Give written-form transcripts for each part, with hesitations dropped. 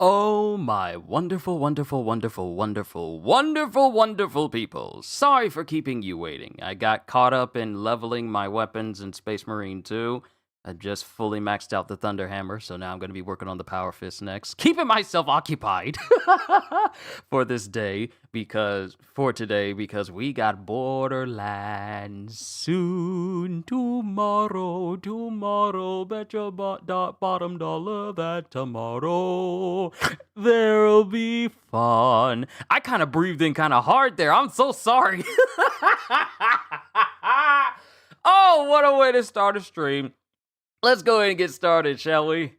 Oh my wonderful, wonderful, wonderful, wonderful, wonderful, wonderful people. Sorry for keeping you waiting. I got caught up in leveling my weapons in Space Marine 2. I just fully maxed out the Thunder Hammer, so now I'm going to be working on the Power Fist next. Keeping myself occupied for this day, because we got Borderlands soon. Tomorrow, bet your bottom dollar that tomorrow there'll be fun. I kind of breathed in kind of hard there. I'm so sorry. Oh, what a way to start a stream. Let's go ahead and get started, shall we?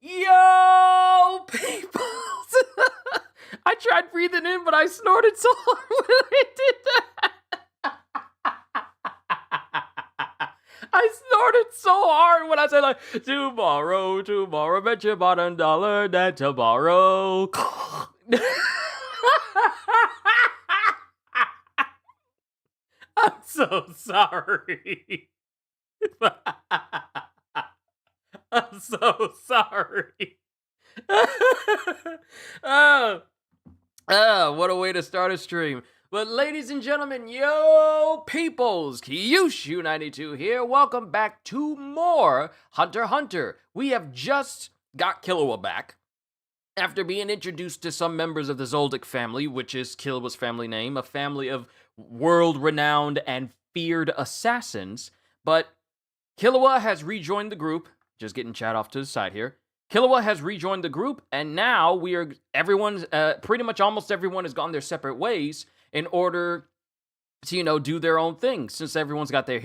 Yo, people! I tried breathing in, but I snorted so hard when I did that. I snorted so hard when I said, like, tomorrow, bet your bottom dollar that tomorrow. I'm so sorry. I'm so sorry. What a way to start a stream. But ladies and gentlemen, yo peoples, Kyushu92 here. Welcome back to more Hunter x Hunter. We have just got Killua back after being introduced to some members of the Zoldyck family, which is Killua's family name, a family of world-renowned and feared assassins. But Killua has rejoined the group. Just getting chat off to the side here. Killua has rejoined the group, and now pretty much almost everyone has gone their separate ways in order to, do their own thing. Since everyone's got their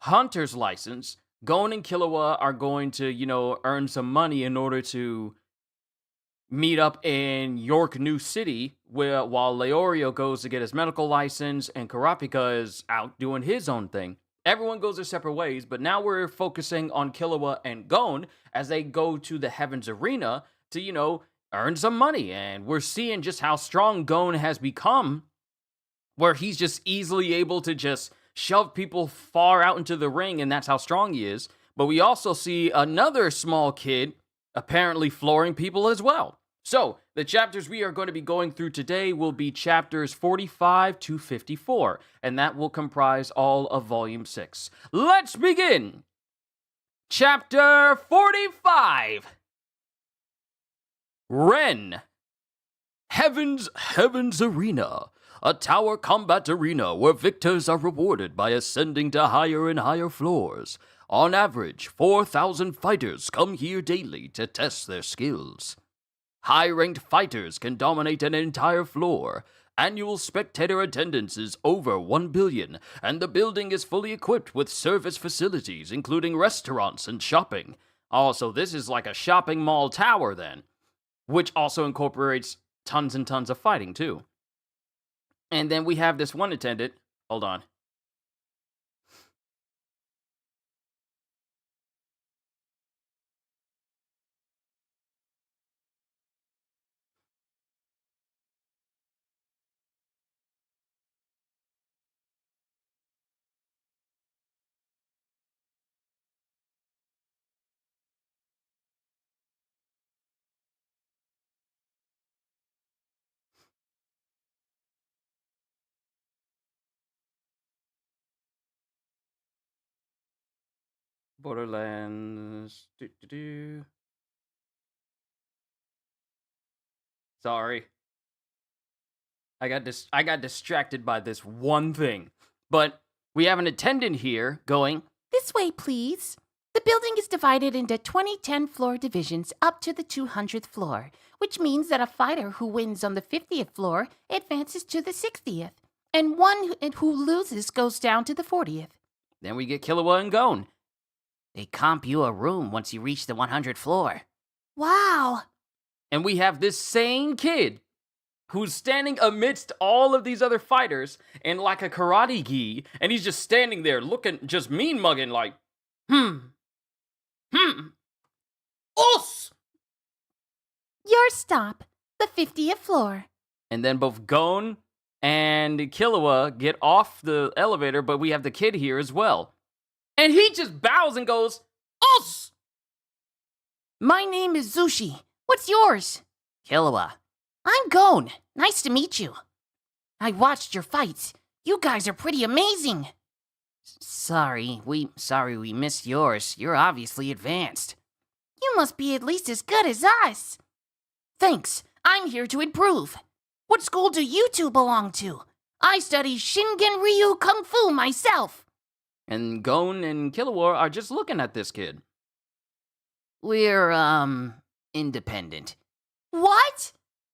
hunter's license, Gon and Killua are going to, earn some money in order to meet up in York New City, while Leorio goes to get his medical license, and Kurapika is out doing his own thing. Everyone goes their separate ways, but now we're focusing on Killua and Gon as they go to the Heavens Arena to, earn some money. And we're seeing just how strong Gon has become, where he's just easily able to just shove people far out into the ring, and that's how strong he is. But we also see another small kid apparently flooring people as well. So, the chapters we are going to be going through today will be chapters 45 to 54, and that will comprise all of Volume 6. Let's begin! Chapter 45! Ren. Heaven's Arena. A tower combat arena where victors are rewarded by ascending to higher and higher floors. On average, 4,000 fighters come here daily to test their skills. High-ranked fighters can dominate an entire floor. Annual spectator attendance is over 1 billion, and the building is fully equipped with service facilities, including restaurants and shopping. Also, this is like a shopping mall tower, then, which also incorporates tons and tons of fighting, too. And then we have this one attendant. Hold on. Borderlands. Sorry. I got distracted by this one thing. But we have an attendant here going, "This way, please." The building is divided into 20 10-floor divisions up to the 200th floor, which means that a fighter who wins on the 50th floor advances to the 60th, and one who loses goes down to the 40th. Then we get Killua and Gon. They comp you a room once you reach the 100th floor. Wow! And we have this same kid who's standing amidst all of these other fighters in like a karate gi, and he's just standing there looking, just mean-mugging like, us! Your stop, the 50th floor. And then both Gon and Killua get off the elevator, but we have the kid here as well. And he just bows and goes, us! My name is Zushi. What's yours? Killua. I'm Gon. Nice to meet you. I watched your fights. You guys are pretty amazing. Sorry we missed yours. You're obviously advanced. You must be at least as good as us. Thanks. I'm here to improve. What school do you two belong to? I study Shingen Ryu Kung Fu myself. And Gon and Killua are just looking at this kid. We're, independent. What?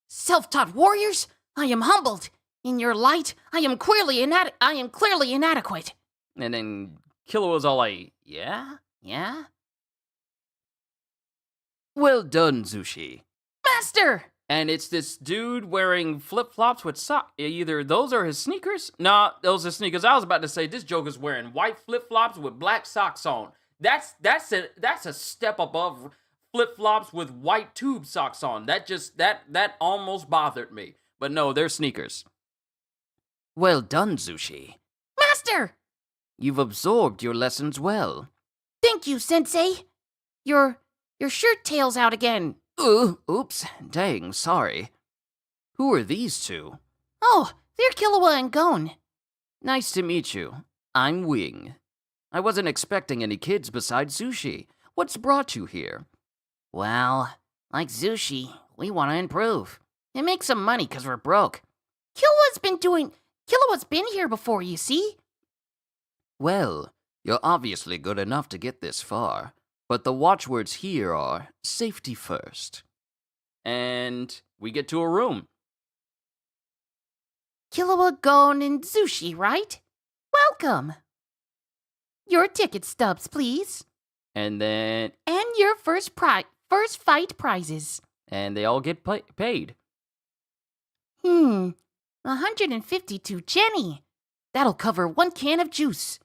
Self-taught warriors? I am humbled. In your light, I am clearly inadequate. And then Killua's all like, Yeah? well done, Zushi. Master! And it's this dude wearing flip-flops with socks. Either those are his sneakers. Nah, those are sneakers. I was about to say, this joker's wearing white flip-flops with black socks on. That's a step above flip-flops with white tube socks on. That almost bothered me. But no, they're sneakers. Well done, Zushi. Master! You've absorbed your lessons well. Thank you, Sensei. Your shirt tail's out again. Oops. Dang, sorry. Who are these two? Oh, they're Killua and Gon. Nice to meet you. I'm Wing. I wasn't expecting any kids besides Zushi. What's brought you here? Well, like Zushi, we want to improve and make some money because we're broke. Killua's been here before, you see? Well, you're obviously good enough to get this far, but the watchwords here are safety first. And we get to a room. Killua, Gon, and Zushi, right? Welcome. Your ticket stubs, please. And then... And your first fight prizes. And they all get paid. 152 Jenny. That'll cover 1 can of juice.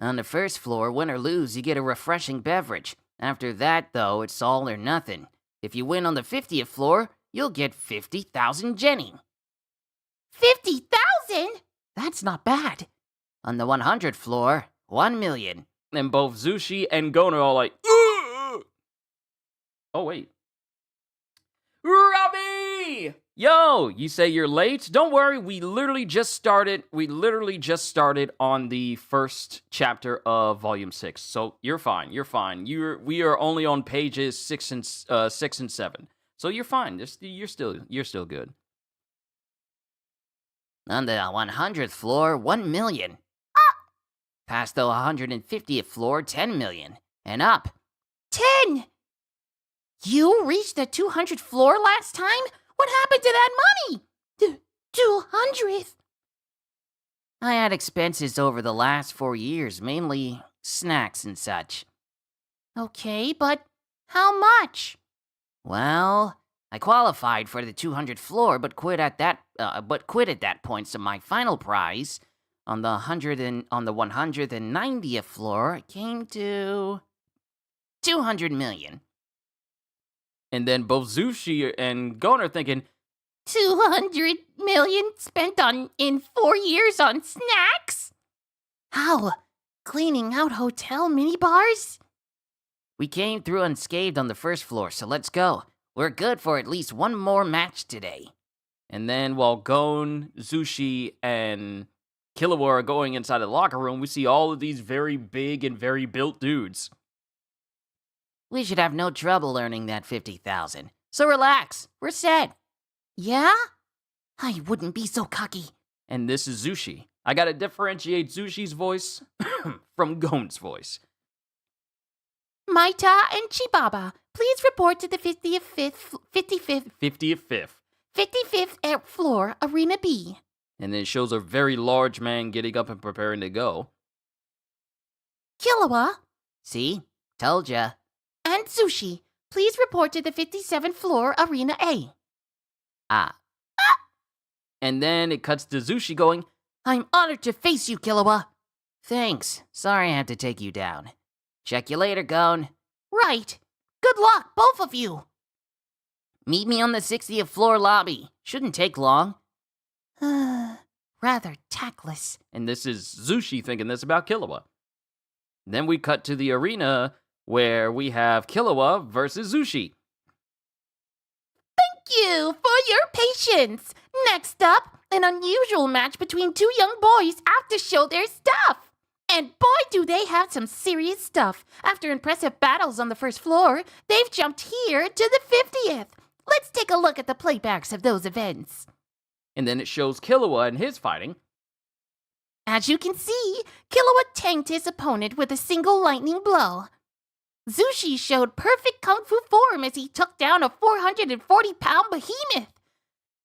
On the first floor, win or lose, you get a refreshing beverage. After that, though, it's all or nothing. If you win on the 50th floor, you'll get 50,000 Jenny. 50,000? That's not bad. On the 100th floor, 1 million. And both Zushi and Gon are all like, ugh! Oh, wait. Robbie! Yo, you say you're late? Don't worry, we literally just started on the first chapter of Volume 6. So you're fine. We are only on pages 6 and 7. So you're fine. You're still good. On the 100th floor, 1 million. Past the 150th floor, 10 million. And up. 10! You reached the 200th floor last time? What happened to that money? 200th? I had expenses over the last 4 years, mainly snacks and such. Okay, but how much? Well, I qualified for the 200th floor, but quit at that point. So my final prize on the 190th floor came to 200 million. And then both Zushi and Gon are thinking, 200 million spent in 4 years on snacks? How? Cleaning out hotel minibars? We came through unscathed on the first floor, so let's go. We're good for at least one more match today. And then while Gon, Zushi, and Killua are going inside the locker room, we see all of these very big and very built dudes. We should have no trouble earning that 50,000. So relax, we're set. Yeah? I wouldn't be so cocky. And this is Zushi. I gotta differentiate Zushi's voice from Gon's voice. Maita and Chibaba, please report to the 55th floor, Arena B. And then it shows a very large man getting up and preparing to go. Killua. See? Told ya. And Zushi, please report to the 57th floor, Arena A. And then it cuts to Zushi going, I'm honored to face you, Killua. Thanks. Sorry I had to take you down. Check you later, Gon. Right. Good luck, both of you. Meet me on the 60th floor lobby. Shouldn't take long. Rather tactless. and this is Zushi thinking this about Killua. Then we cut to the arena where we have Killua versus Zushi. Thank you for your patience. Next up, an unusual match between two young boys out to show their stuff. And boy, do they have some serious stuff. After impressive battles on the first floor, they've jumped here to the 50th. Let's take a look at the playbacks of those events. And then it shows Killua and his fighting. As you can see, Killua tanked his opponent with a single lightning blow. Zushi showed perfect kung fu form as he took down a 440-pound behemoth.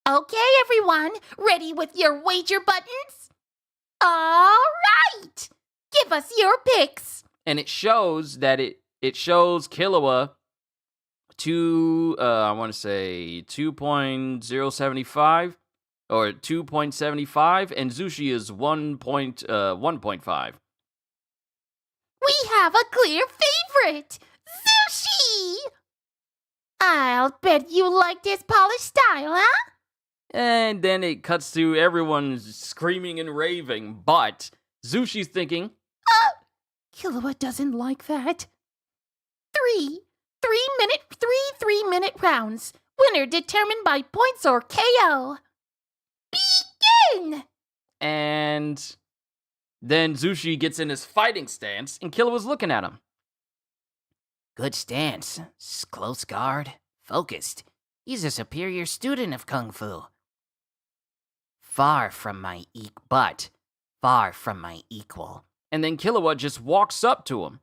Okay, everyone, ready with your wager buttons? All right! Give us your picks. And it shows that it shows Killua I want to say 2.075 or 2.75, and Zushi is 1.5. We have a clear favorite, Zushi! I'll bet you liked his polished style, huh? And then it cuts to everyone screaming and raving, but Zushi's thinking, Killua doesn't like that. Three-minute rounds. Winner determined by points or KO. Begin! and then Zushi gets in his fighting stance, and Killua's looking at him. Good stance. Close guard. Focused. He's a superior student of Kung Fu. Far from my equal. And then Killua just walks up to him.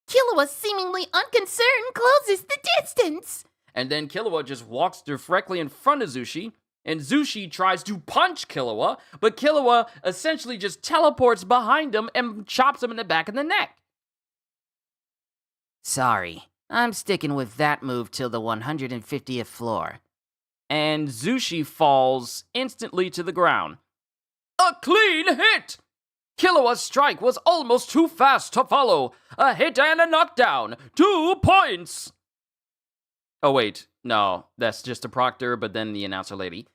Killua, seemingly unconcerned, closes the distance. And then Killua just walks directly in front of Zushi, and Zushi tries to punch Killua, but Killua essentially just teleports behind him and chops him in the back of the neck. Sorry, I'm sticking with that move till the 150th floor. And Zushi falls instantly to the ground. A clean hit! Killua's strike was almost too fast to follow. A hit and a knockdown. 2 points! Oh wait, no, that's just a proctor, but then the announcer lady.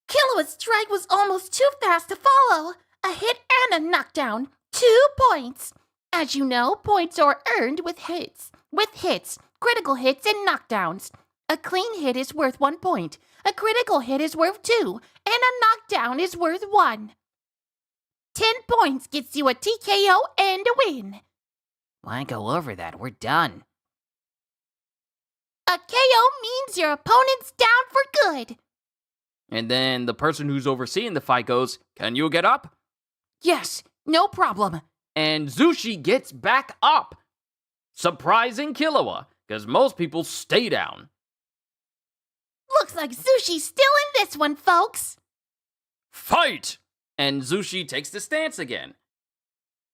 Killua's strike was almost too fast to follow. A hit and a knockdown. 2 points. As you know, points are earned with hits. Critical hits, and knockdowns. A clean hit is worth 1 point. A critical hit is worth 2. And a knockdown is worth 1. 10 points gets you a TKO and a win. Why go over that? We're done. A KO means your opponent's down for good. And then the person who's overseeing the fight goes, "Can you get up?" Yes, no problem. And Zushi gets back up, surprising Killua, because most people stay down. Looks like Zushi's still in this one, folks. Fight! And Zushi takes the stance again.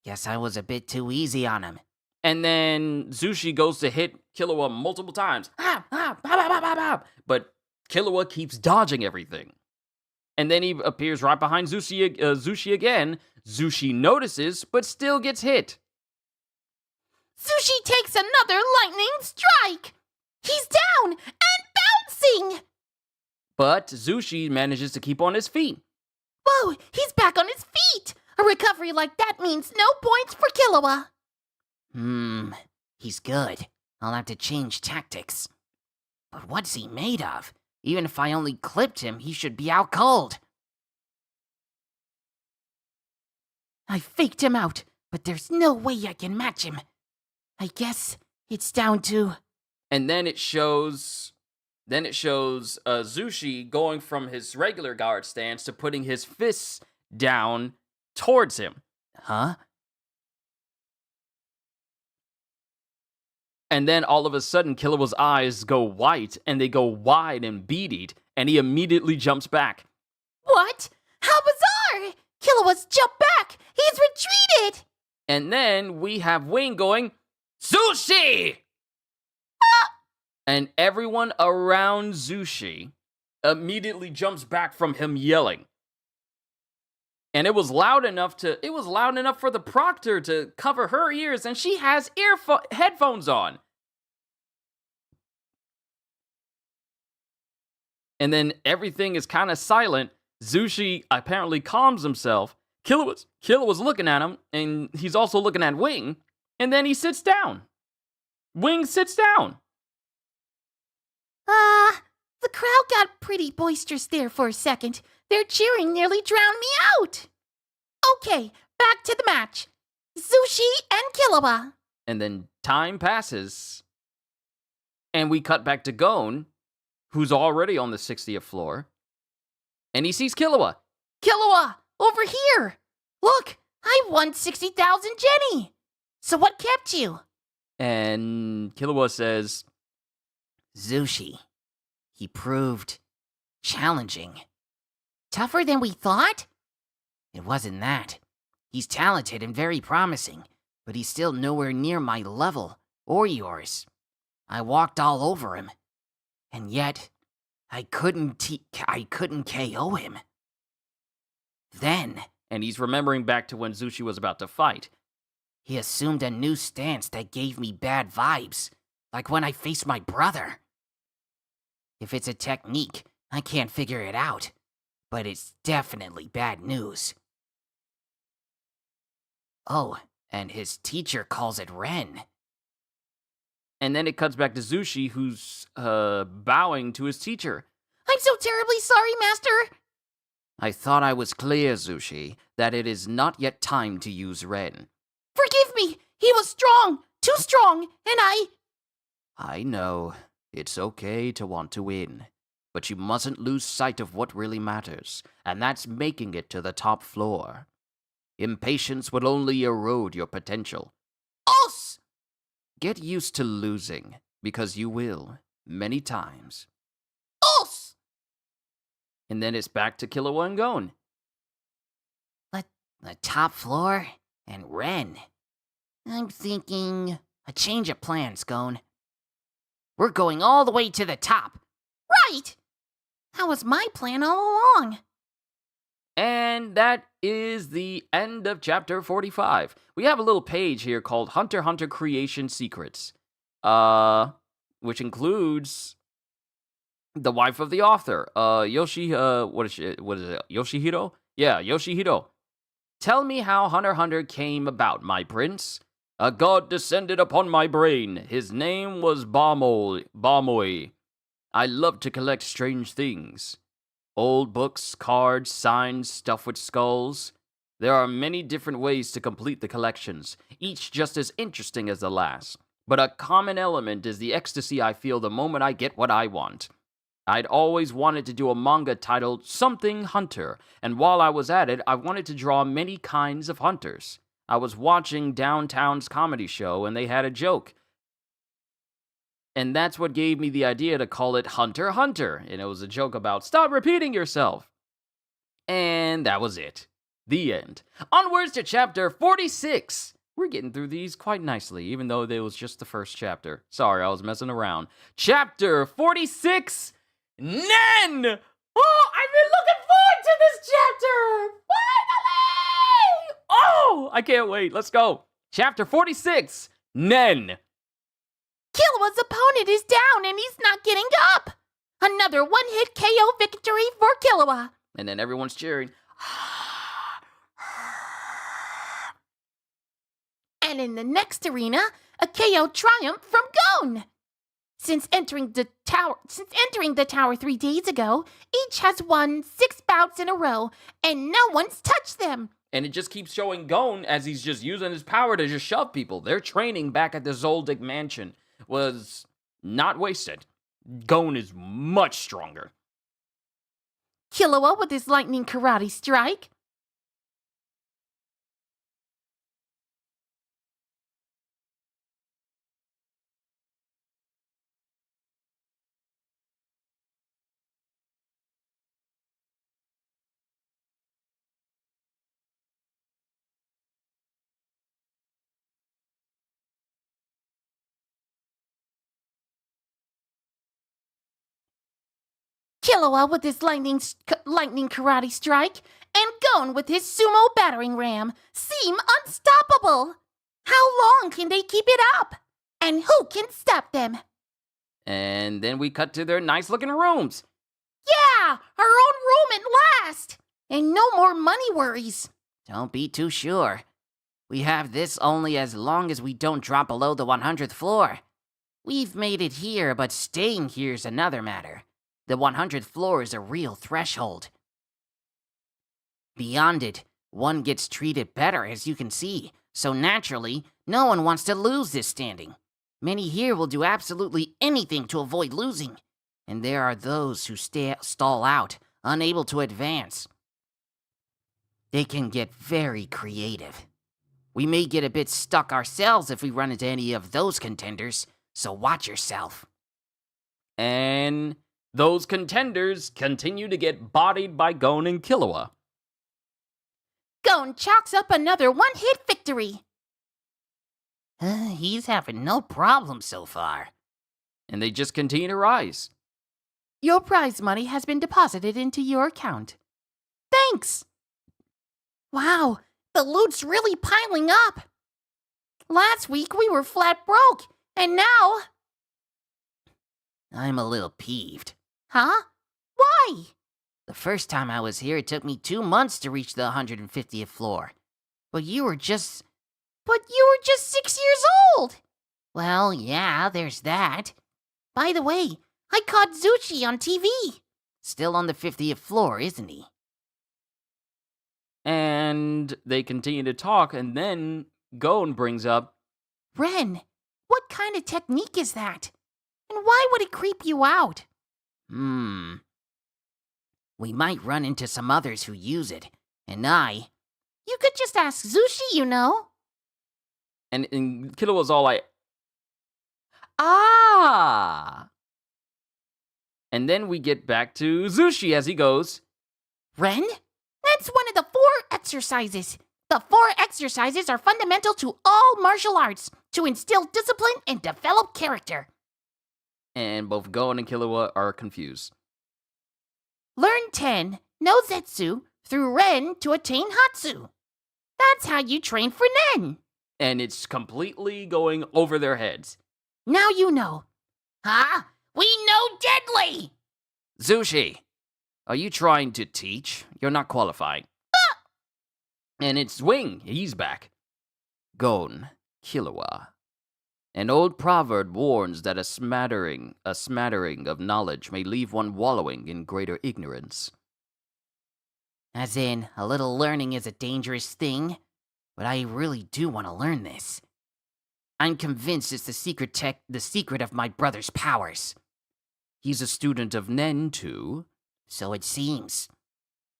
Guess I was a bit too easy on him. And then Zushi goes to hit Killua multiple times. But Killua keeps dodging everything. And then he appears right behind Zushi again. Zushi notices, but still gets hit. Zushi takes another lightning strike. He's down and bouncing. But Zushi manages to keep on his feet. Whoa, he's back on his feet. A recovery like that means no points for Killua. He's good. I'll have to change tactics. But what's he made of? Even if I only clipped him, he should be out cold. I faked him out, but there's no way I can match him. I guess it's down to... And then it shows Zushi going from his regular guard stance to putting his fists down towards him. Huh? And then all of a sudden, Killua's eyes go white, and they go wide and beady, and he immediately jumps back. What? How bizarre! Killua's jumped back! He's retreated! And then we have Wing going, Zushi! And everyone around Zushi immediately jumps back from him yelling. And it was loud enough for the proctor to cover her ears, and she has headphones on. And then everything is kind of silent. Zushi apparently calms himself. Killua's looking at him, and he's also looking at Wing, and then he sits down. Wing sits down. The crowd got pretty boisterous there for a second. Their cheering nearly drowned me out. Okay, back to the match. Zushi and Killua. And then time passes. And we cut back to Gon, who's already on the 60th floor. And he sees Killua. Killua, over here. Look, I won 60,000 Jenny. So what kept you? And Killua says, Zushi. He proved challenging. Tougher than we thought? It wasn't that. He's talented and very promising, but he's still nowhere near my level or yours. I walked all over him, and yet I couldn't KO him. Then, and he's remembering back to when Zushi was about to fight. He assumed a new stance that gave me bad vibes, like when I faced my brother. If it's a technique, I can't figure it out, but it's definitely bad news. Oh, and his teacher calls it Ren. And then it cuts back to Zushi, who's bowing to his teacher. I'm so terribly sorry, Master. I thought I was clear, Zushi, that it is not yet time to use Ren. Forgive me. He was strong, too strong, and I know. It's okay to want to win, but you mustn't lose sight of what really matters, and that's making it to the top floor. Impatience will only erode your potential. Us! Get used to losing, because you will, many times. Us! And then it's back to Killua and Gon. The top floor and Ren. I'm thinking a change of plans, Gon. We're going all the way to the top. Right! That was my plan all along. And that is the end of chapter 45. We have a little page here called Hunter x Hunter Creation Secrets, which includes the wife of the author, what is it? Yoshihiro? Yeah, Yoshihiro. Tell me how Hunter x Hunter came about, my prince. A god descended upon my brain. His name was Balmoi. I love to collect strange things. Old books, cards, signs, stuff with skulls. There are many different ways to complete the collections, each just as interesting as the last. But a common element is the ecstasy I feel the moment I get what I want. I'd always wanted to do a manga titled Something Hunter, and while I was at it, I wanted to draw many kinds of hunters. I was watching Downtown's comedy show, and they had a joke. And that's what gave me the idea to call it Hunter x Hunter. And it was a joke about, stop repeating yourself. And that was it. The end. Onwards to chapter 46. We're getting through these quite nicely, even though it was just the first chapter. Sorry, I was messing around. Chapter 46, Nen! Oh, I've been looking forward to this chapter! Finally! Oh, I can't wait. Let's go. Chapter 46, Nen. Killua's opponent is down and he's not getting up. Another one-hit KO victory for Killua. And then everyone's cheering. And in the next arena, a KO triumph from Gon. Since entering the tower 3 days ago, each has won 6 bouts in a row, and no one's touched them. And it just keeps showing Gon as he's just using his power to just shove people. Their training back at the Zoldyck mansion was not wasted. Gon is much stronger. Killua with his lightning karate strike. Killua with his lightning karate strike, and Gon with his sumo battering ram seem unstoppable. How long can they keep it up? And who can stop them? And then we cut to their nice-looking rooms. Yeah, our own room at last. And no more money worries. Don't be too sure. We have this only as long as we don't drop below the 100th floor. We've made it here, but staying here's another matter. The 100th floor is a real threshold. Beyond it, one gets treated better, as you can see, so naturally, no one wants to lose this standing. Many here will do absolutely anything to avoid losing, and there are those who stall out, unable to advance. They can get very creative. We may get a bit stuck ourselves if we run into any of those contenders, so watch yourself. And those contenders continue to get bodied by Gon and Killua. Gon chalks up another one-hit victory. He's having no problem so far. And they just continue to rise. Your prize money has been deposited into your account. Thanks! Wow, the loot's really piling up. Last week we were flat broke, and now... I'm a little peeved. Huh? Why? The first time I was here, it took me 2 months to reach the 150th floor. But you were just 6 years old! Well, yeah, there's that. By the way, I caught Zushi on TV. Still on the 50th floor, isn't he? And they continue to talk, and then Gon brings up, Ren, what kind of technique is that? And why would it creep you out? We might run into some others who use it, and You could just ask Zushi, you know. and Killua's all like, ah! And then we get back to Zushi as he goes, Ren, that's one of the 4 exercises. The 4 exercises are fundamental to all martial arts to instill discipline and develop character. and both Gon and Killua are confused. Learn 10, know Zetsu, through Ren to attain Hatsu. That's how you train for Nen. And it's completely going over their heads. Now you know. Huh? We know deadly! Zushi, are you trying to teach? You're not qualifying. And it's Wing, he's back. Gon, Killua. An old proverb warns that a smattering of knowledge may leave one wallowing in greater ignorance. As in, a little learning is a dangerous thing, but I really do want to learn this. I'm convinced it's the secret of my brother's powers. He's a student of Nen too. So it seems.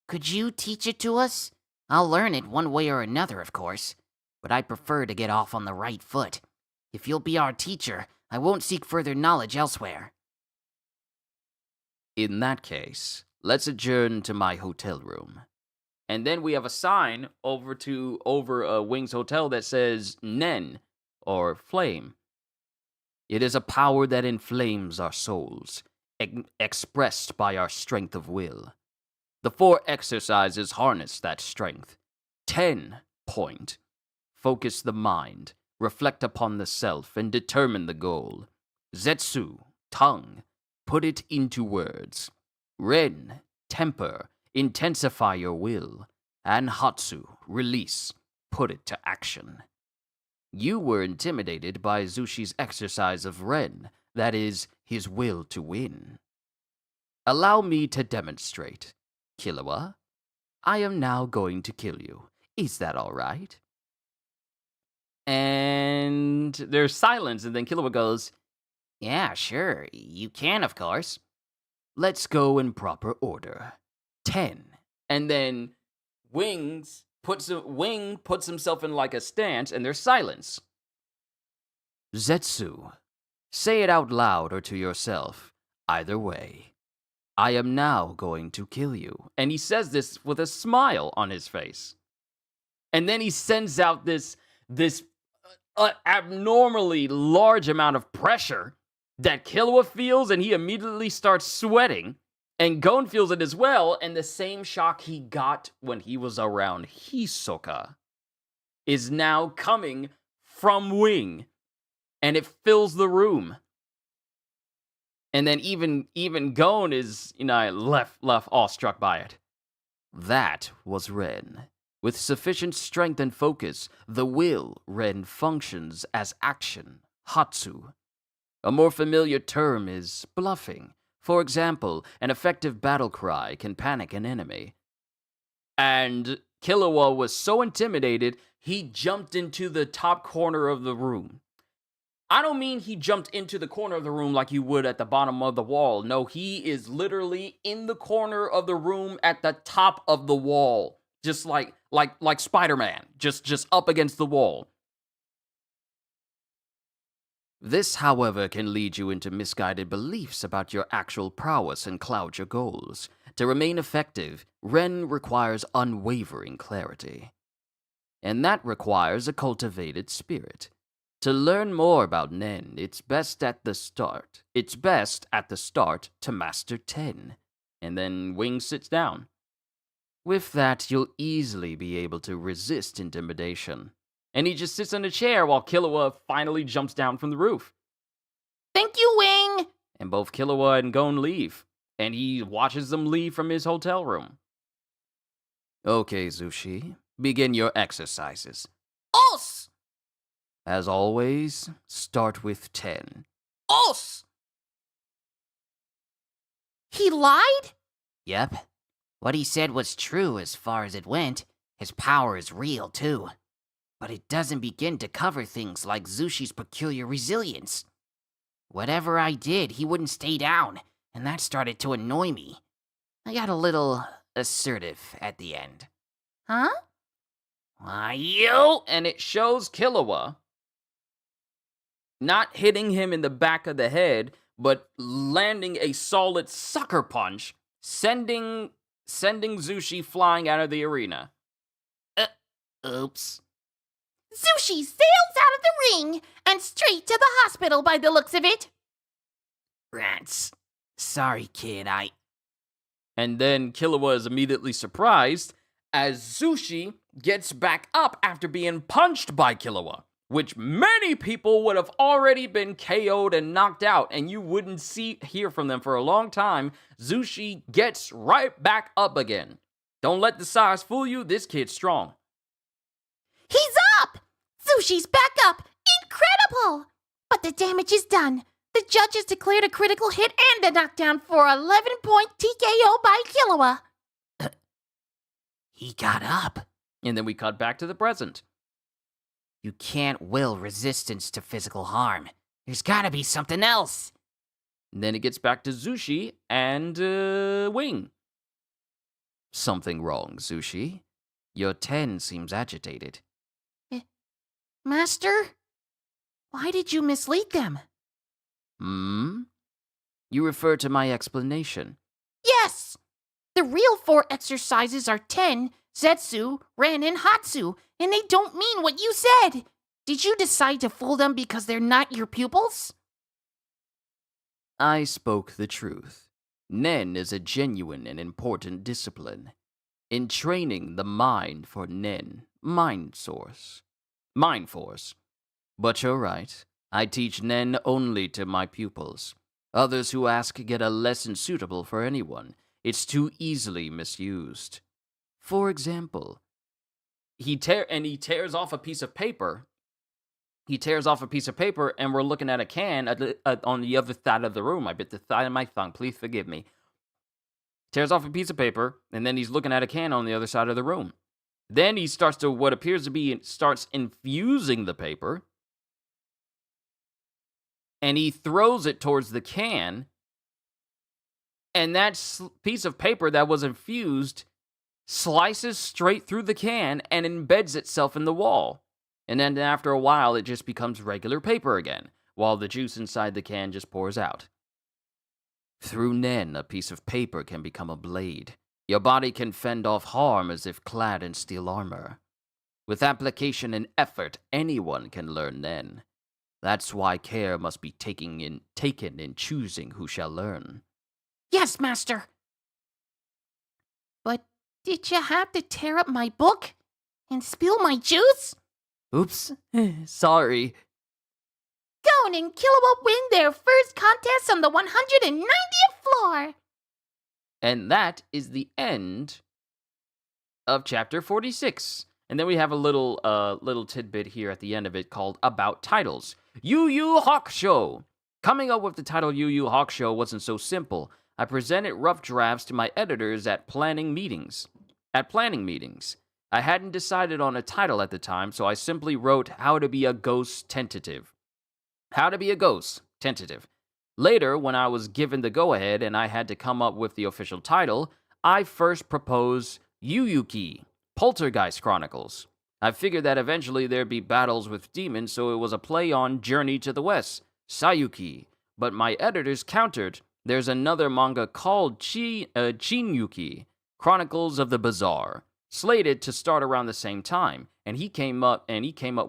Could you teach it to us? I'll learn it one way or another, of course, but I prefer to get off on the right foot. If you'll be our teacher, I won't seek further knowledge elsewhere. In that case, let's adjourn to my hotel room. And then we have a sign over Wing's hotel that says Nen, or flame. It is a power that inflames our souls, expressed by our strength of will. The 4 exercises harness that strength. 10 point. Focus the mind, reflect upon the self, and determine the goal. Zetsu, tongue, put it into words. Ren, temper, intensify your will. And Hatsu, release, put it to action. You were intimidated by Zushi's exercise of Ren, that is, his will to win. Allow me to demonstrate. Killua, I am now going to kill you. Is that all right? And there's silence, and then Killua goes, Yeah, sure. You can, of course. let's go in proper order. 10. And then Wing puts himself in like a stance, and there's silence. Zetsu, say it out loud or to yourself. Either way. I am now going to kill you. And he says this with a smile on his face. And then he sends out this abnormally large amount of pressure that Killua feels, and he immediately starts sweating. And Gon feels it as well, and the same shock he got when he was around Hisoka is now coming from Wing, and it fills the room. And then even Gon is, left awestruck by it. That was Ren. With sufficient strength and focus, the will Ren functions as action, Hatsu. A more familiar term is bluffing. For example, an effective battle cry can panic an enemy. And Killua was so intimidated, he jumped into the top corner of the room. I don't mean he jumped into the corner of the room like you would at the bottom of the wall. No, he is literally in the corner of the room at the top of the wall. Just like Spider-Man, just up against the wall. This, however, can lead you into misguided beliefs about your actual prowess and cloud your goals. To remain effective, Ren requires unwavering clarity. And that requires a cultivated spirit. To learn more about Nen, it's best at the start to master 10. And then Wing sits down. With that, you'll easily be able to resist intimidation. And he just sits in a chair while Killua finally jumps down from the roof. Thank you, Wing! And both Killua and Gon leave. And he watches them leave from his hotel room. Okay, Zushi, begin your exercises. Os! As always, start with 10. Os! He lied? Yep. What he said was true as far as it went. His power is real, too. But it doesn't begin to cover things like Zushi's peculiar resilience. Whatever I did, he wouldn't stay down, and that started to annoy me. I got a little assertive at the end. Huh? Why, you! And it shows Killua not hitting him in the back of the head, but landing a solid sucker punch, sending Zushi flying out of the arena. Oops. Zushi sails out of the ring and straight to the hospital by the looks of it. Rats. Sorry, kid, And then Killua is immediately surprised as Zushi gets back up after being punched by Killua, which many people would have already been KO'd and knocked out, and you wouldn't hear from them for a long time. Zushi gets right back up again. Don't let the size fool you, this kid's strong. He's up! Zushi's back up! Incredible! But the damage is done. The judges declared a critical hit and a knockdown for 11-point TKO by Killua. He got up. And then we cut back to the present. You can't will resistance to physical harm. There's gotta be something else. And then it gets back to Zushi and Wing. Something wrong, Zushi. Your 10 seems agitated. Master? Why did you mislead them? You refer to my explanation. Yes! The real 4 exercises are 10, Zetsu, Ren, and Hatsu, and they don't mean what you said. Did you decide to fool them because they're not your pupils? I spoke the truth. Nen is a genuine and important discipline. In training the mind for Nen, Mind Force. But you're right. I teach Nen only to my pupils. Others who ask get a lesson suitable for anyone. It's too easily misused. For example, he tears off a piece of paper. He tears off a piece of paper, and we're looking at a can on the other side of the room. I bit the side of my tongue. Please forgive me. Tears off a piece of paper, and then he's looking at a can on the other side of the room. Then he starts infusing the paper, and he throws it towards the can, and that piece of paper that was infused slices straight through the can and embeds itself in the wall. And then after a while, it just becomes regular paper again, while the juice inside the can just pours out. Through Nen, a piece of paper can become a blade. Your body can fend off harm as if clad in steel armor. With application and effort, anyone can learn Nen. That's why care must be taken in choosing who shall learn. Yes, Master. But did you have to tear up my book and spill my juice? Oops, sorry. Gon and Killua win their first contest on the 190th floor. And that is the end of chapter 46. And then we have a little tidbit here at the end of it called About Titles. Yu Yu Hakusho. Coming up with the title Yu Yu Hakusho wasn't so simple. I presented rough drafts to my editors at planning meetings. I hadn't decided on a title at the time, so I simply wrote How to Be a Ghost Tentative. How to Be a Ghost Tentative. Later, when I was given the go-ahead and I had to come up with the official title, I first proposed Yuyuki, Poltergeist Chronicles. I figured that eventually there'd be battles with demons, so it was a play on Journey to the West, Sayuki. But my editors countered, there's another manga called Chinyuki, Chronicles of the Bazaar, slated to start around the same time, and he came up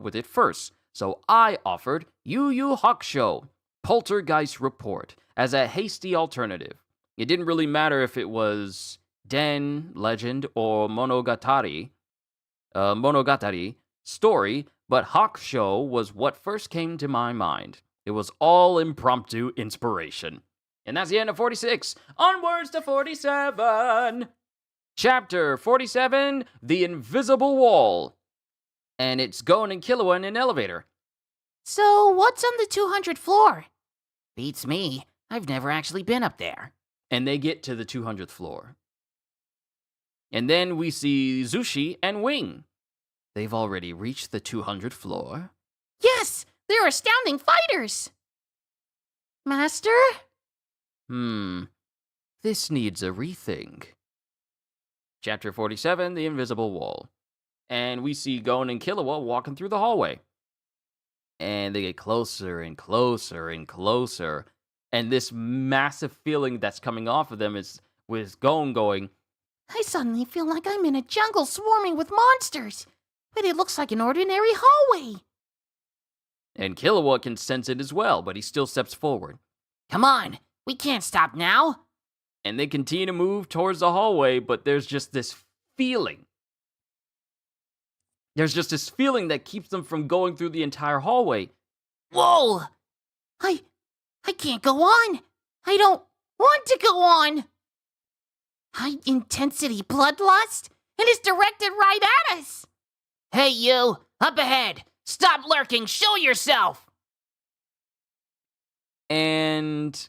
with it first. So I offered Yu Yu Hakusho, Poltergeist Report, as a hasty alternative. It didn't really matter if it was Den, Legend, or Monogatari story, but Hakusho was what first came to my mind. It was all impromptu inspiration. And that's the end of 46. Onwards to 47. Chapter 47, The Invisible Wall. And it's Gon and Killua in an elevator. So, what's on the 200th floor? Beats me. I've never actually been up there. And they get to the 200th floor. And then we see Zushi and Wing. They've already reached the 200th floor. Yes, they're astounding fighters. Master? This needs a rethink. Chapter 47, The Invisible Wall. And we see Gon and Killua walking through the hallway. And they get closer and closer and closer. And this massive feeling that's coming off of them is with Gon going, I suddenly feel like I'm in a jungle swarming with monsters. But it looks like an ordinary hallway. And Killua can sense it as well, but he still steps forward. Come on, we can't stop now. And they continue to move towards the hallway, but there's just this feeling. There's just this feeling that keeps them from going through the entire hallway. Whoa! I can't go on. I don't want to go on. High intensity bloodlust, and it's directed right at us. Hey you, up ahead. Stop lurking, show yourself. And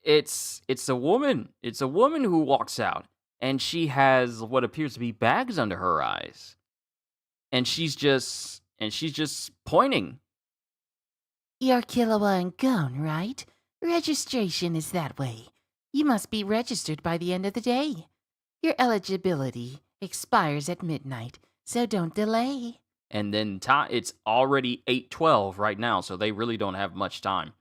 it's a woman. It's a woman who walks out, and she has what appears to be bags under her eyes. And she's just pointing. You're Killua and Gon, right? Registration is that way. You must be registered by the end of the day. Your eligibility expires at midnight, so don't delay. And then it's already 8:12 right now, so they really don't have much time.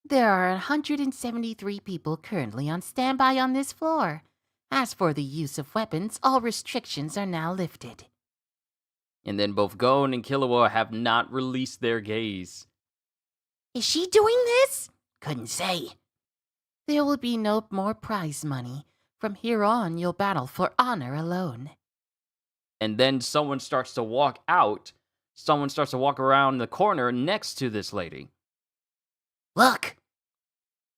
There are 173 people currently on standby on this floor. As for the use of weapons, all restrictions are now lifted. And then both Gon and Killua have not released their gaze. Is she doing this? Couldn't say. There will be no more prize money. From here on, you'll battle for honor alone. And then someone starts to walk out. Someone starts to walk around the corner next to this lady. Look!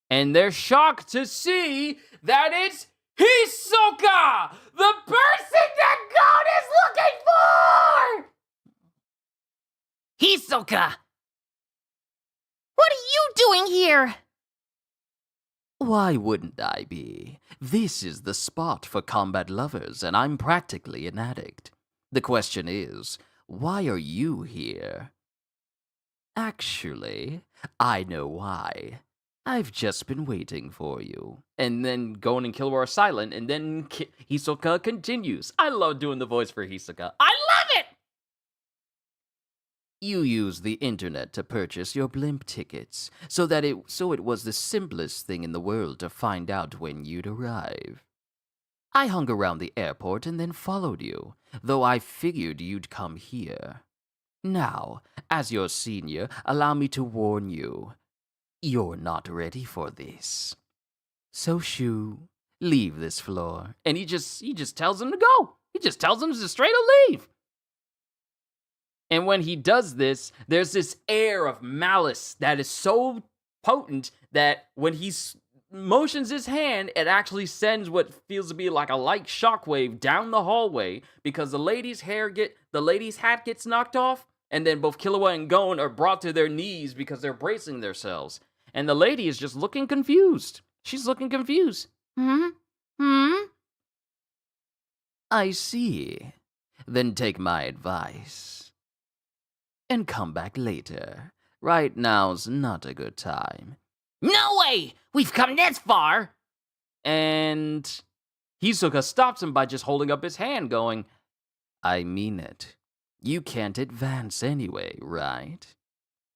And they're shocked to see that it's Hisoka! The person that God is looking for! Hisoka! What are you doing here? Why wouldn't I be? This is the spot for combat lovers, and I'm practically an addict. The question is, why are you here? Actually, I know why. I've just been waiting for you. And then Gon and Killua are silent, and then Hisoka continues. I love doing the voice for Hisoka. I love it! You use the internet to purchase your blimp tickets, so it was the simplest thing in the world to find out when you'd arrive. I hung around the airport and then followed you, though I figured you'd come here. Now, as your senior, allow me to warn you. You're not ready for this. So shoo, leave this floor. And he just tells him to go. He just tells him to straight up leave. And when he does this, there's this air of malice that is so potent that when he motions his hand, it actually sends what feels to be like a light shockwave down the hallway because the lady's hat gets knocked off. And then both Killua and Gon are brought to their knees because they're bracing themselves. And the lady is just looking confused. She's looking confused. Hmm? Hmm? I see. Then take my advice. And come back later. Right now's not a good time. No way! We've come this far! And Hisoka stops him by just holding up his hand, going, I mean it. You can't advance anyway, right?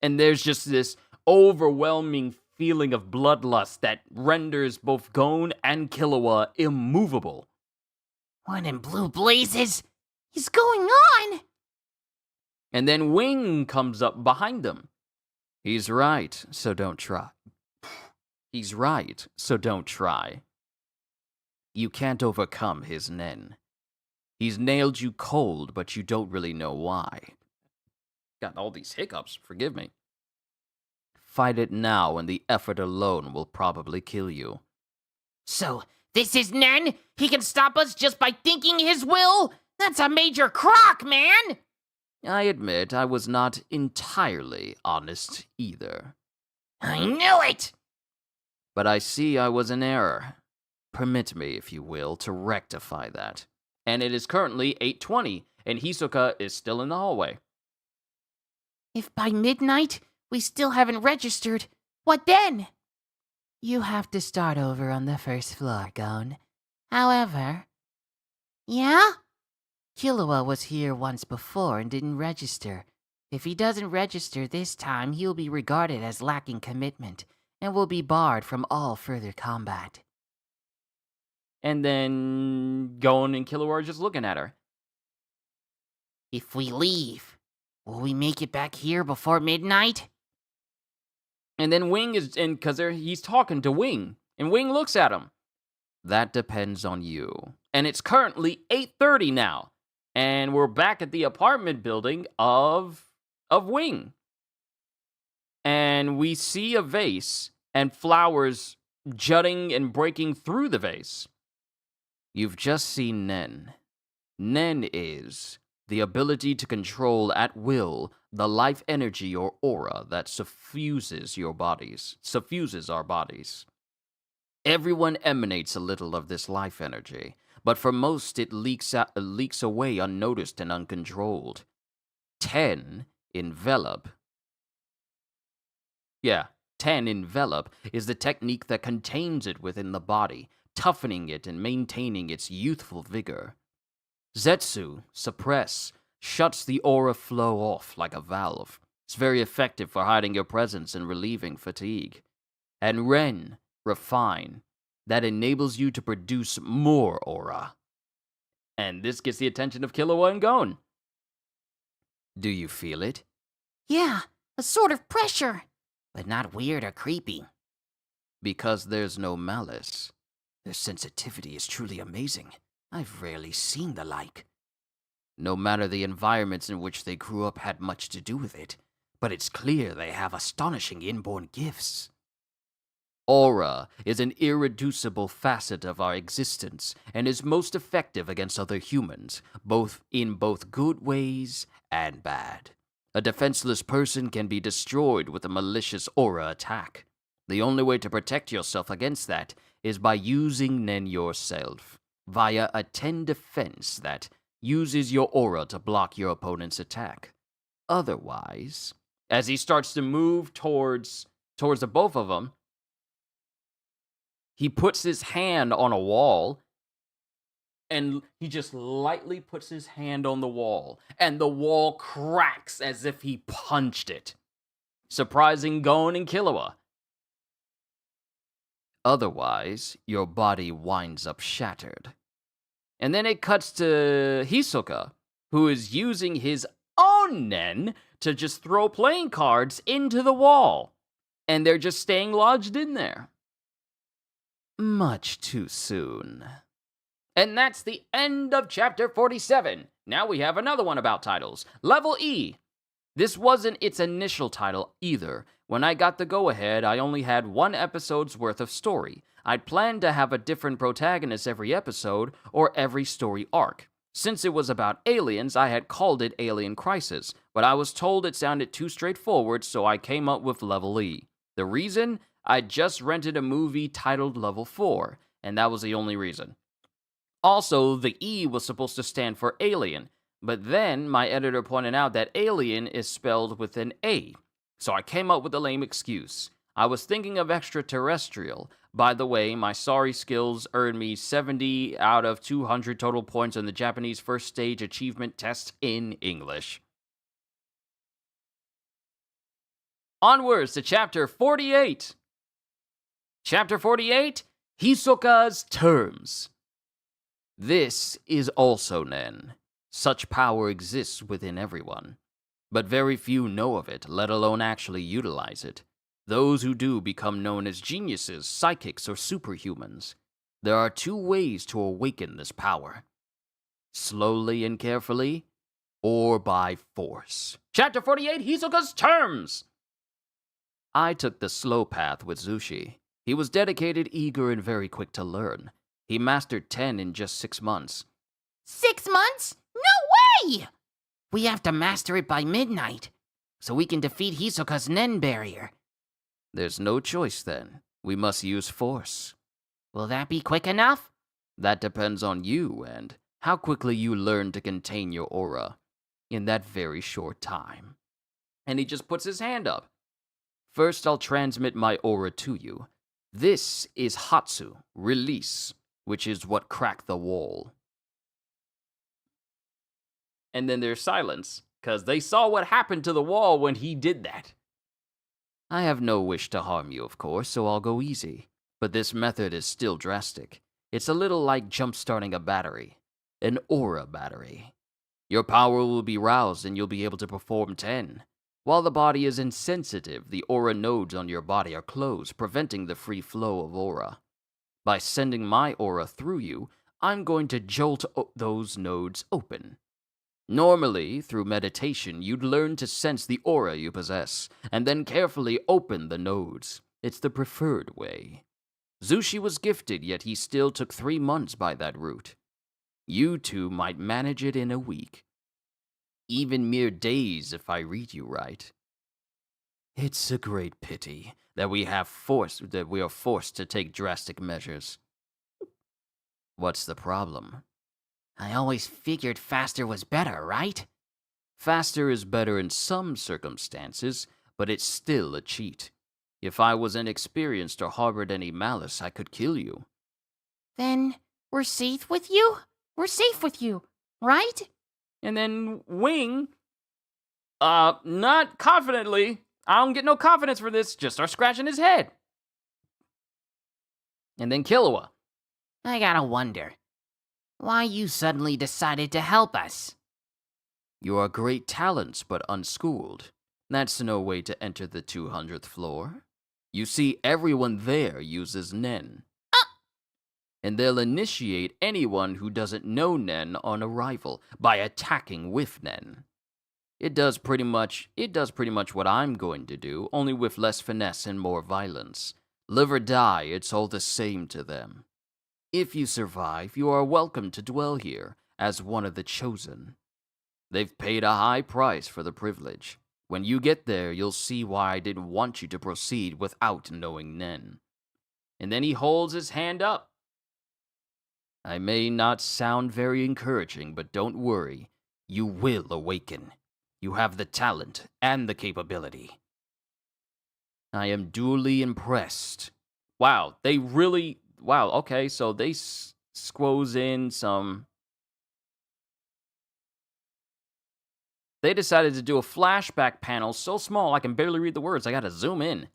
and there's just this overwhelming feeling of bloodlust that renders both Gon and Killua immovable. What in blue blazes is going on? And then Wing comes up behind them. He's right, so don't try. He's right, so don't try. You can't overcome his Nen. He's nailed you cold, but you don't really know why. Got all these hiccups, forgive me. Fight it now, and the effort alone will probably kill you. So, this is Nen? He can stop us just by thinking his will? That's a major crock, man! I admit I was not entirely honest either. I knew it! But I see I was in error. Permit me, if you will, to rectify that. And it is currently 8:20, and Hisoka is still in the hallway. If by midnight we still haven't registered, what then? You have to start over on the first floor, Gon. However... Yeah? Killua was here once before and didn't register. If he doesn't register this time, he'll be regarded as lacking commitment and will be barred from all further combat. And then Gon and Killua are just looking at her. If we leave, will we make it back here before midnight? And then Wing is in, because he's talking to Wing, and Wing looks at him. That depends on you. And it's currently 8:30 now, and we're back at the apartment building of Wing. And we see a vase and flowers jutting and breaking through the vase. You've just seen Nen. Nen is the ability to control at will the life energy or aura that suffuses our bodies. Everyone emanates a little of this life energy, but for most it leaks away unnoticed and uncontrolled. 10 envelop is the technique that contains it within the body, toughening it and maintaining its youthful vigor. Zetsu, suppress, shuts the aura flow off like a valve. It's very effective for hiding your presence and relieving fatigue. And Ren, refine, that enables you to produce more aura. And this gets the attention of Killua and Gon. Do you feel it? Yeah, a sort of pressure, but not weird or creepy. Because there's no malice. Their sensitivity is truly amazing. I've rarely seen the like. No matter the environments in which they grew up had much to do with it, but it's clear they have astonishing inborn gifts. Aura is an irreducible facet of our existence and is most effective against other humans, both good ways and bad. A defenseless person can be destroyed with a malicious aura attack. The only way to protect yourself against that is by using Nen yourself, via a 10 defense that uses your aura to block your opponent's attack. Otherwise, As he starts to move towards the both of them, he puts his hand on a wall, and he just lightly puts his hand on the wall, and the wall cracks as if he punched it, surprising Gon and Killua. otherwise, your body winds up shattered. And then it cuts to Hisoka, who is using his own Nen to just throw playing cards into the wall, and they're just staying lodged in there. Much too soon. And that's the end of chapter 47. Now we have another one about titles. Level E. This wasn't its initial title either. When I got the go-ahead, I only had one episode's worth of story. I'd planned to have a different protagonist every episode or every story arc. Since it was about aliens, I had called it Alien Crisis, but I was told it sounded too straightforward, so I came up with Level E. The reason? I just rented a movie titled Level 4, and that was the only reason. Also, the E was supposed to stand for alien, but then my editor pointed out that alien is spelled with an A, so I came up with a lame excuse. I was thinking of extraterrestrial. By the way, my sorry skills earned me 70 out of 200 total points on the Japanese first stage achievement test in English. Onwards to Chapter 48. Chapter 48, Hisoka's Terms. This is also Nen. Such power exists within everyone, but very few know of it, let alone actually utilize it. Those who do become known as geniuses, psychics, or superhumans. There are two ways to awaken this power. Slowly and carefully, or by force. Chapter 48, Hisoka's Terms! I took the slow path with Zushi. He was dedicated, eager, and very quick to learn. He mastered 10 in just 6 months. 6 months? No way! We have to master it by midnight, so we can defeat Hisoka's Nen barrier. There's no choice then. We must use force. Will that be quick enough? That depends on you and how quickly you learn to contain your aura in that very short time. And he just puts his hand up. First, I'll transmit my aura to you. This is Hatsu, release, which is what cracked the wall. And then there's silence, because they saw what happened to the wall when he did that. I have no wish to harm you, of course, so I'll go easy. But this method is still drastic. It's a little like jump-starting a battery. An aura battery. Your power will be roused and you'll be able to perform 10. While the body is insensitive, the aura nodes on your body are closed, preventing the free flow of aura. By sending my aura through you, I'm going to jolt those nodes open. Normally, through meditation, you'd learn to sense the aura you possess, and then carefully open the nodes. It's the preferred way. Zushi was gifted, yet he still took 3 months by that route. You two might manage it in a week. Even mere days, if I read you right. It's a great pity that we are forced to take drastic measures. What's the problem? I always figured faster was better, right? Faster is better in some circumstances, but it's still a cheat. If I was inexperienced or harbored any malice, I could kill you. Then we're safe with you? We're safe with you, right? And then Wing, not confidently, I don't get no confidence for this, just start scratching his head. And then Killua. I gotta wonder, why you suddenly decided to help us? You are great talents, but unschooled. That's no way to enter the 200th floor. You see, everyone there uses Nen. And they'll initiate anyone who doesn't know Nen on arrival by attacking with Nen. It does pretty much what I'm going to do, only with less finesse and more violence. Live or die, it's all the same to them. If you survive, you are welcome to dwell here as one of the chosen. They've paid a high price for the privilege. When you get there, you'll see why I didn't want you to proceed without knowing Nen. And then he holds his hand up. I may not sound very encouraging, but don't worry. You will awaken. You have the talent and the capability. I am duly impressed. Wow, okay, so they squoze in some... They decided to do a flashback panel so small I can barely read the words. I gotta zoom in.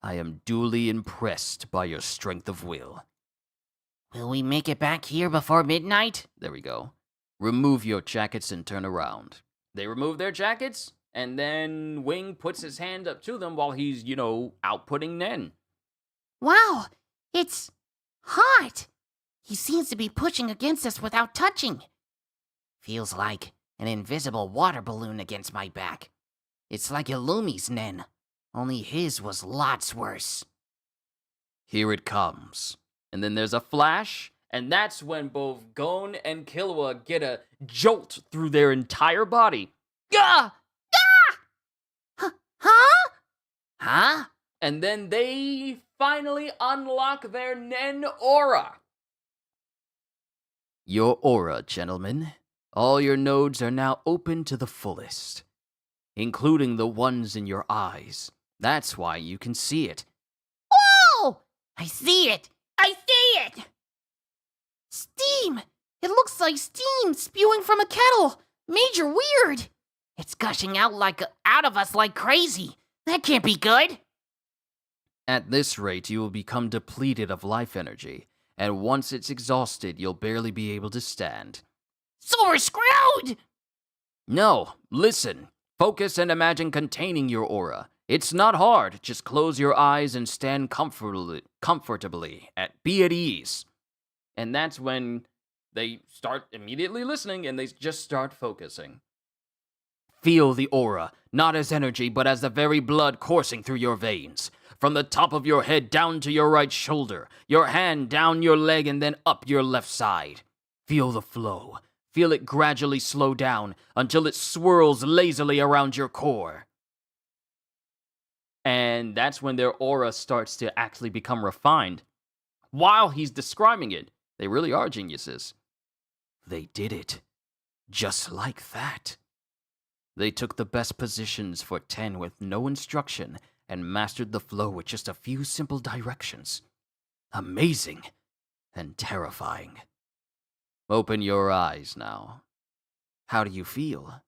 I am duly impressed by your strength of will. Will we make it back here before midnight? There we go. Remove your jackets and turn around. They remove their jackets, and then Wing puts his hand up to them while he's, outputting Nen. Wow, it's hot. He seems to be pushing against us without touching. Feels like an invisible water balloon against my back. It's like Illumi's Nen, only his was lots worse. Here it comes. And then there's a flash, And that's when both Gon and Killua get a jolt through their entire body. Gah! Huh? Huh? And then they finally unlock their Nen aura. Your aura, gentlemen. All your nodes are now open to the fullest, including the ones in your eyes. That's why you can see it. Whoa! I see it! I see it! Steam! It looks like steam spewing from a kettle. Major weird. It's gushing out of us like crazy. That can't be good. At this rate, you will become depleted of life energy, and once it's exhausted, you'll barely be able to stand. So we're screwed! No, listen. Focus and imagine containing your aura. It's not hard. Just close your eyes and stand comfortably. Be at ease. And that's when they start immediately listening and they just start focusing. Feel the aura, not as energy, but as the very blood coursing through your veins. From the top of your head down to your right shoulder, your hand down your leg and then up your left side. Feel the flow. Feel it gradually slow down until it swirls lazily around your core. And that's when their aura starts to actually become refined. While he's describing it, they really are geniuses. They did it. Just like that. They took the best positions for 10 with no instruction and mastered the flow with just a few simple directions. Amazing and terrifying. Open your eyes now. How do you feel?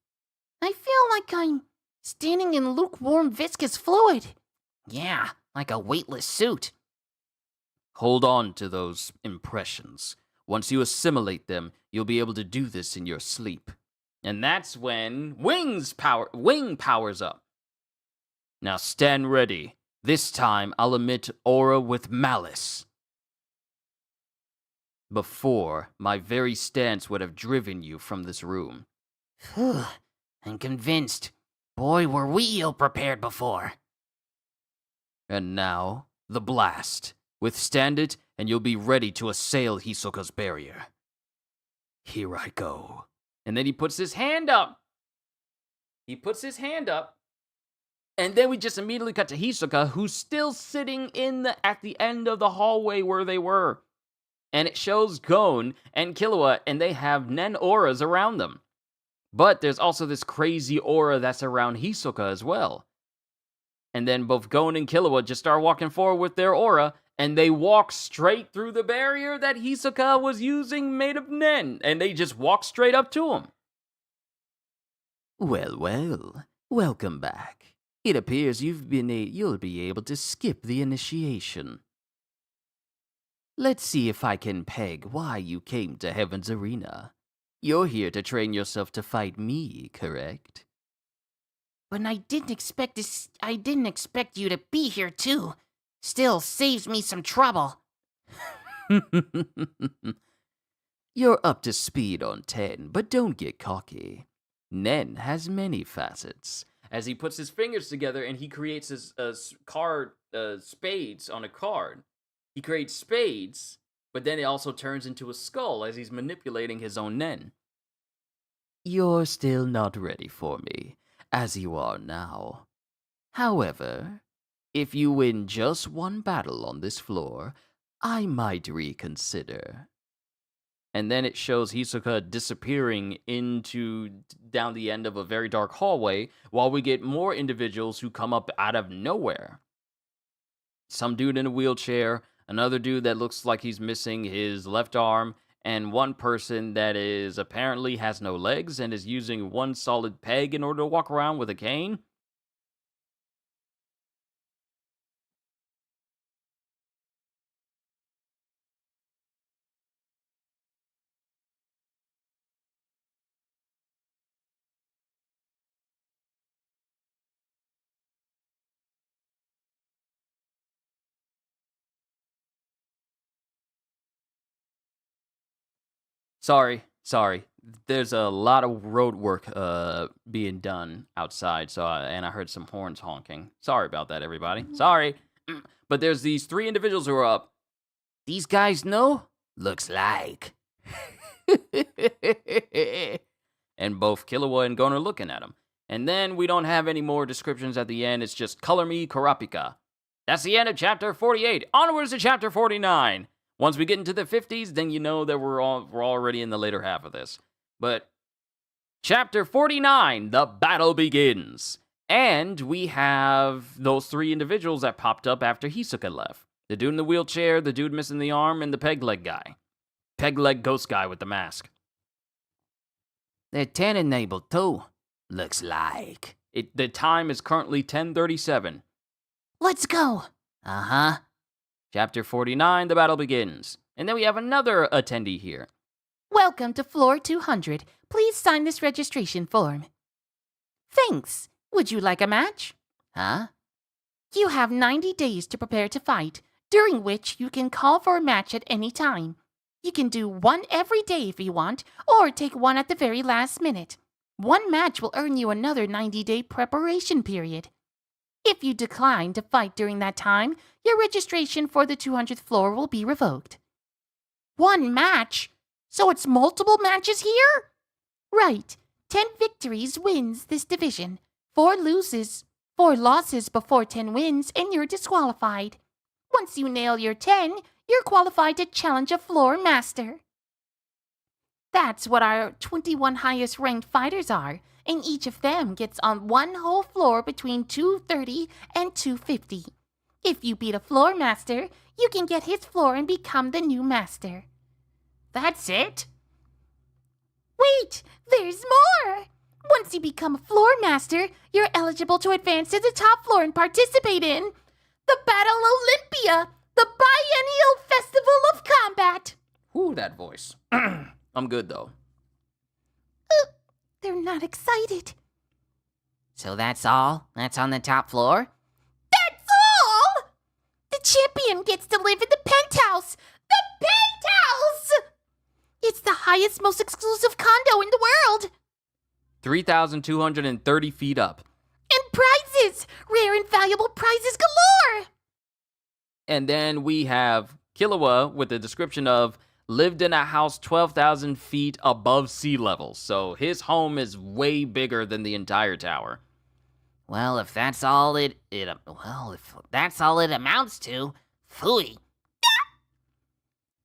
I feel like I'm standing in lukewarm viscous fluid. Yeah, like a weightless suit. Hold on to those impressions. Once you assimilate them, you'll be able to do this in your sleep. And that's when Wing powers up. Now stand ready. This time I'll emit aura with malice. Before, my very stance would have driven you from this room. Phew, I'm convinced. Boy, were we ill-prepared before. And now, the blast. Withstand it, and you'll be ready to assail Hisoka's barrier. Here I go. And then he puts his hand up. And then we just immediately cut to Hisoka, who's still sitting at the end of the hallway where they were. And it shows Gon and Killua, and they have Nen auras around them. But there's also this crazy aura that's around Hisoka as well. And then both Gon and Killua just start walking forward with their aura, and they walk straight through the barrier that Hisoka was using made of Nen, and they just walk straight up to him. Well, welcome back. It appears you'll be able to skip the initiation. Let's see if I can peg why you came to Heaven's Arena. You're here to train yourself to fight me, correct? But I didn't expect you to be here too. Still saves me some trouble. You're up to speed on 10, but don't get cocky. Nen has many facets. As he puts his fingers together and he creates his spades on a card. He creates spades, but then it also turns into a skull as he's manipulating his own Nen. You're still not ready for me, as you are now. However, if you win just one battle on this floor, I might reconsider. And then it shows Hisoka disappearing down the end of a very dark hallway, while we get more individuals who come up out of nowhere. Some dude in a wheelchair, another dude that looks like he's missing his left arm, and one person that is apparently has no legs and is using one solid peg in order to walk around with a cane. Sorry. There's a lot of road work being done outside, and I heard some horns honking. Sorry about that, everybody. Sorry. But there's these 3 individuals who are up. These guys know? Looks like. And both Killua and Gon are looking at him. And then we don't have any more descriptions at the end. It's just color me Kurapika. That's the end of chapter 48. Onwards to chapter 49. Once we get into the 50s, then you know that we're already in the later half of this. But chapter 49, the battle begins. And we have those three individuals that popped up after Hisoka left. The dude in the wheelchair, the dude missing the arm, and the peg leg guy. Peg leg ghost guy with the mask. They're 10 enabled too. Looks like. The time is currently 10:37. Let's go. Uh-huh. Chapter 49, the battle begins. And then we have another attendee here. Welcome to floor 200. Please sign this registration form. Thanks. Would you like a match? Huh? You have 90 days to prepare to fight, during which you can call for a match at any time. You can do one every day if you want, or take one at the very last minute. One match will earn you another 90-day preparation period. If you decline to fight during that time, your registration for the 200th floor will be revoked. One match? So it's multiple matches here? Right. 10 victories wins this division. 4 losses before 10 wins, and you're disqualified. Once you nail your 10, you're qualified to challenge a floor master. That's what our 21 highest ranked fighters are, and each of them gets on one whole floor between 230 and 250. If you beat a floor master, you can get his floor and become the new master. That's it? Wait, there's more! Once you become a floor master, you're eligible to advance to the top floor and participate in the Battle Olympia, the biennial festival of combat. Ooh, that voice. I'm good, though. They're not excited. So that's all? That's on the top floor? That's all! The champion gets to live in the penthouse! The penthouse! It's the highest, most exclusive condo in the world! 3,230 feet up. And prizes! Rare and valuable prizes galore! And then we have Killua with the description of lived in a house 12,000 feet above sea level. So his home is way bigger than the entire tower. Well, if that's all it amounts to, phooey.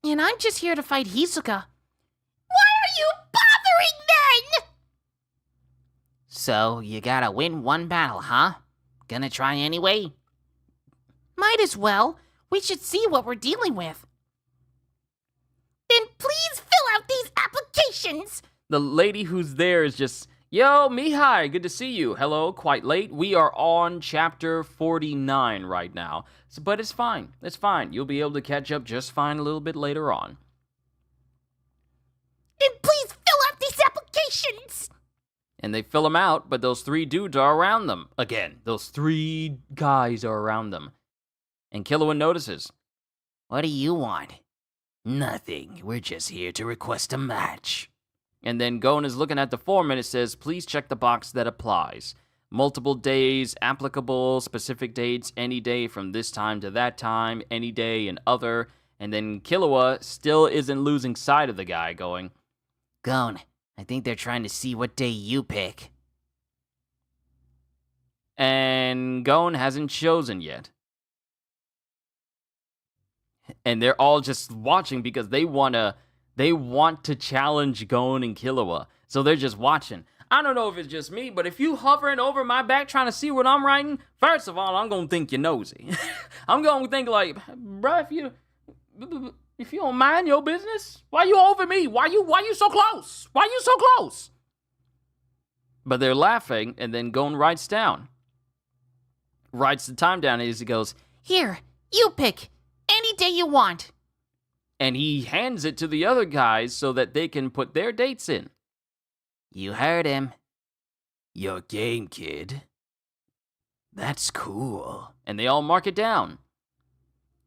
And I'm just here to fight Hisoka. Why are you bothering then? So, you gotta win one battle, huh? Gonna try anyway? Might as well. We should see what we're dealing with. Then please fill out these applications. The lady who's there is just, yo, Mihai, good to see you. Hello, quite late. We are on chapter 49 right now. But it's fine. It's fine. You'll be able to catch up just fine a little bit later on. And please fill out these applications. And they fill them out, but those 3 dudes are around them. Again, those 3 guys are around them. And Killua notices. What do you want? Nothing. We're just here to request a match. And then Gon is looking at the form and it says, please check the box that applies. Multiple days, applicable, specific dates, any day from this time to that time, any day and other. And then Killua still isn't losing sight of the guy going, Gon, I think they're trying to see what day you pick. and Gon hasn't chosen yet. And they're all just watching because they want to challenge Gon and Killua. So they're just watching. I don't know if it's just me, but if you hovering over my back trying to see what I'm writing, first of all, I'm going to think you're nosy. I'm going to think like, bruh, if you don't mind your business, why you over me? Why you so close? Why you so close? But they're laughing, and then Gon writes the time down as he goes, Here, you pick any day you want. And he hands it to the other guys so that they can put their dates in. You heard him. Your game, kid. That's cool. And they all mark it down.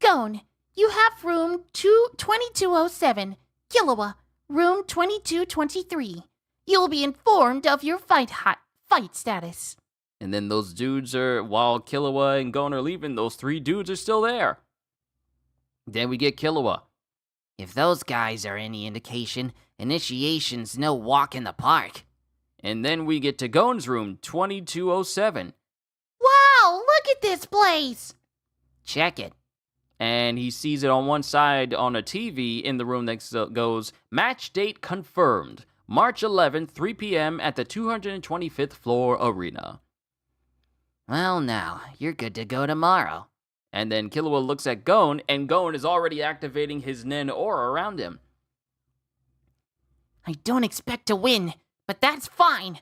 Gon, you have room 2207. Killua, room 2223. You will be informed of your fight status. And then those dudes are, while Killua and Gon are leaving, those three dudes are still there. Then we get Killua. If those guys are any indication, initiation's no walk in the park. And then we get to Gon's room, 2207. Wow, look at this place! Check it. And he sees it on one side on a TV in the room that goes, match date confirmed, March 11th, 3 p.m. at the 225th floor arena. Well, now, you're good to go tomorrow. And then Killua looks at Gon, and Gon is already activating his Nen aura around him. I don't expect to win, but that's fine.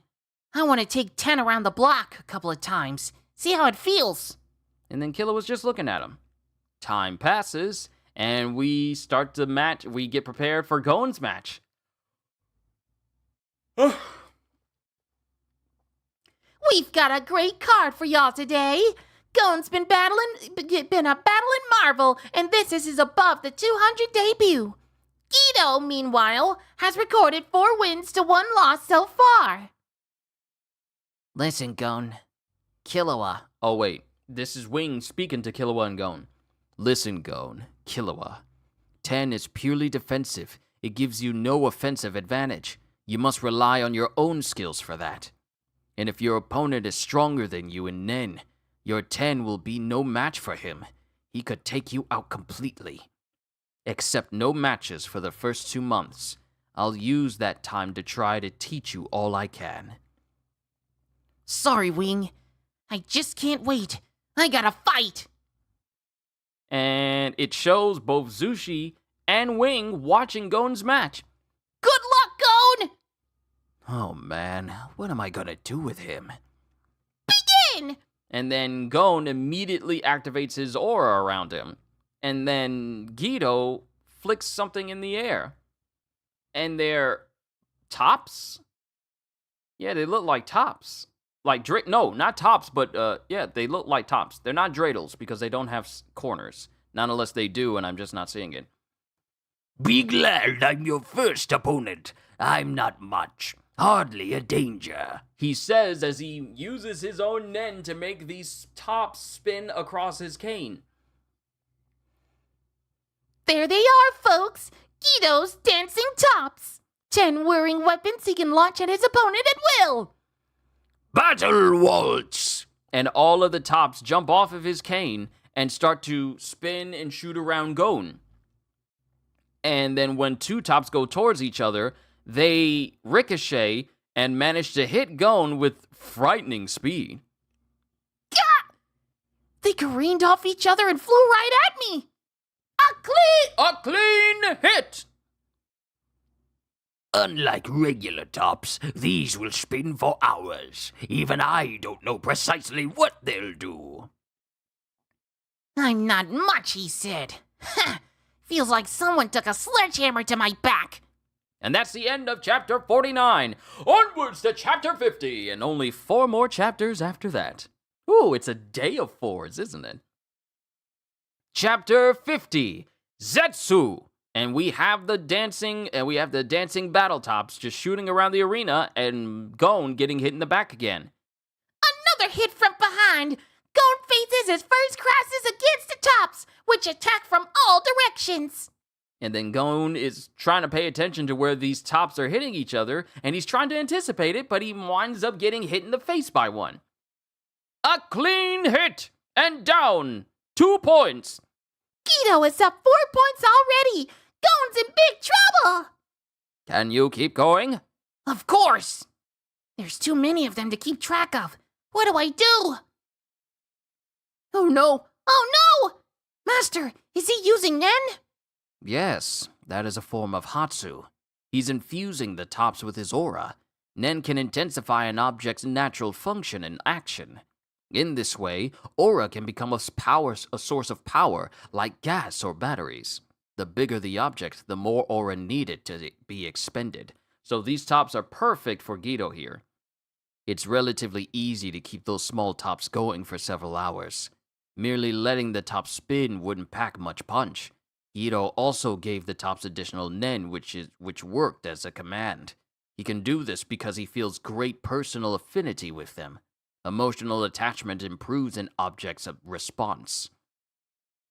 I want to take 10 around the block a couple of times, see how it feels. And then Killua's just looking at him. Time passes, and we start the match. We get prepared for Gon's match. We've got a great card for y'all today. Gon's been a battling marvel, and this is his above the 200 debut. Guido, meanwhile, has recorded 4 wins to 1 loss so far. Listen, Gon. Killua. Oh, wait. This is Wing speaking to Killua and Gon. Listen, Gon, Killua. 10 is purely defensive. It gives you no offensive advantage. You must rely on your own skills for that. And if your opponent is stronger than you in Nen, your 10 will be no match for him. He could take you out completely. Accept no matches for the first 2 months. I'll use that time to try to teach you all I can. Sorry, Wing. I just can't wait. I gotta fight. And it shows both Zushi and Wing watching Gon's match. Good luck, Gon! Oh man, what am I gonna do with him? Begin! And then Gon immediately activates his aura around him. And then Guido flicks something in the air. And they're tops? Yeah, they look like tops. No, not tops, but yeah, they look like tops. They're not dreidels because they don't have corners. Not unless they do, and I'm just not seeing it. Be glad I'm your first opponent. I'm not much. Hardly a danger. He says as he uses his own Nen to make these tops spin across his cane. There they are, folks. Guido's dancing tops. 10 whirring weapons he can launch at his opponent at will. Battle Waltz! And all of the tops jump off of his cane and start to spin and shoot around Gon. And then when 2 tops go towards each other, they ricochet and manage to hit Gon with frightening speed. Gah! They careened off each other and flew right at me. A clean hit! Unlike regular tops, these will spin for hours. Even I don't know precisely what they'll do. I'm not much, he said. Feels like someone took a sledgehammer to my back. And that's the end of chapter 49. Onwards to chapter 50, and only 4 more chapters after that. Ooh, it's a day of 4s, isn't it? Chapter 50, Zetsu. And we have the dancing battle tops just shooting around the arena, and Gon getting hit in the back again. Another hit from behind. Gon faces his first crosses against the tops, which attack from all directions. And then Gon is trying to pay attention to where these tops are hitting each other, and he's trying to anticipate it, but he winds up getting hit in the face by one. A clean hit, and down, 2 points. Guido is up 4 points already. Gon's in big trouble. Can you keep going? Of course. There's too many of them to keep track of. What do I do? Oh no! Oh no! Master, is he using Nen? Yes, that is a form of Hatsu. He's infusing the tops with his aura. Nen can intensify an object's natural function and action. In this way, aura can become a source of power, like gas or batteries. The bigger the object, the more aura needed to be expended. So these tops are perfect for Guido here. It's relatively easy to keep those small tops going for several hours. Merely letting the top spin wouldn't pack much punch. Guido also gave the tops additional Nen, which worked as a command. He can do this because he feels great personal affinity with them. Emotional attachment improves an object's response.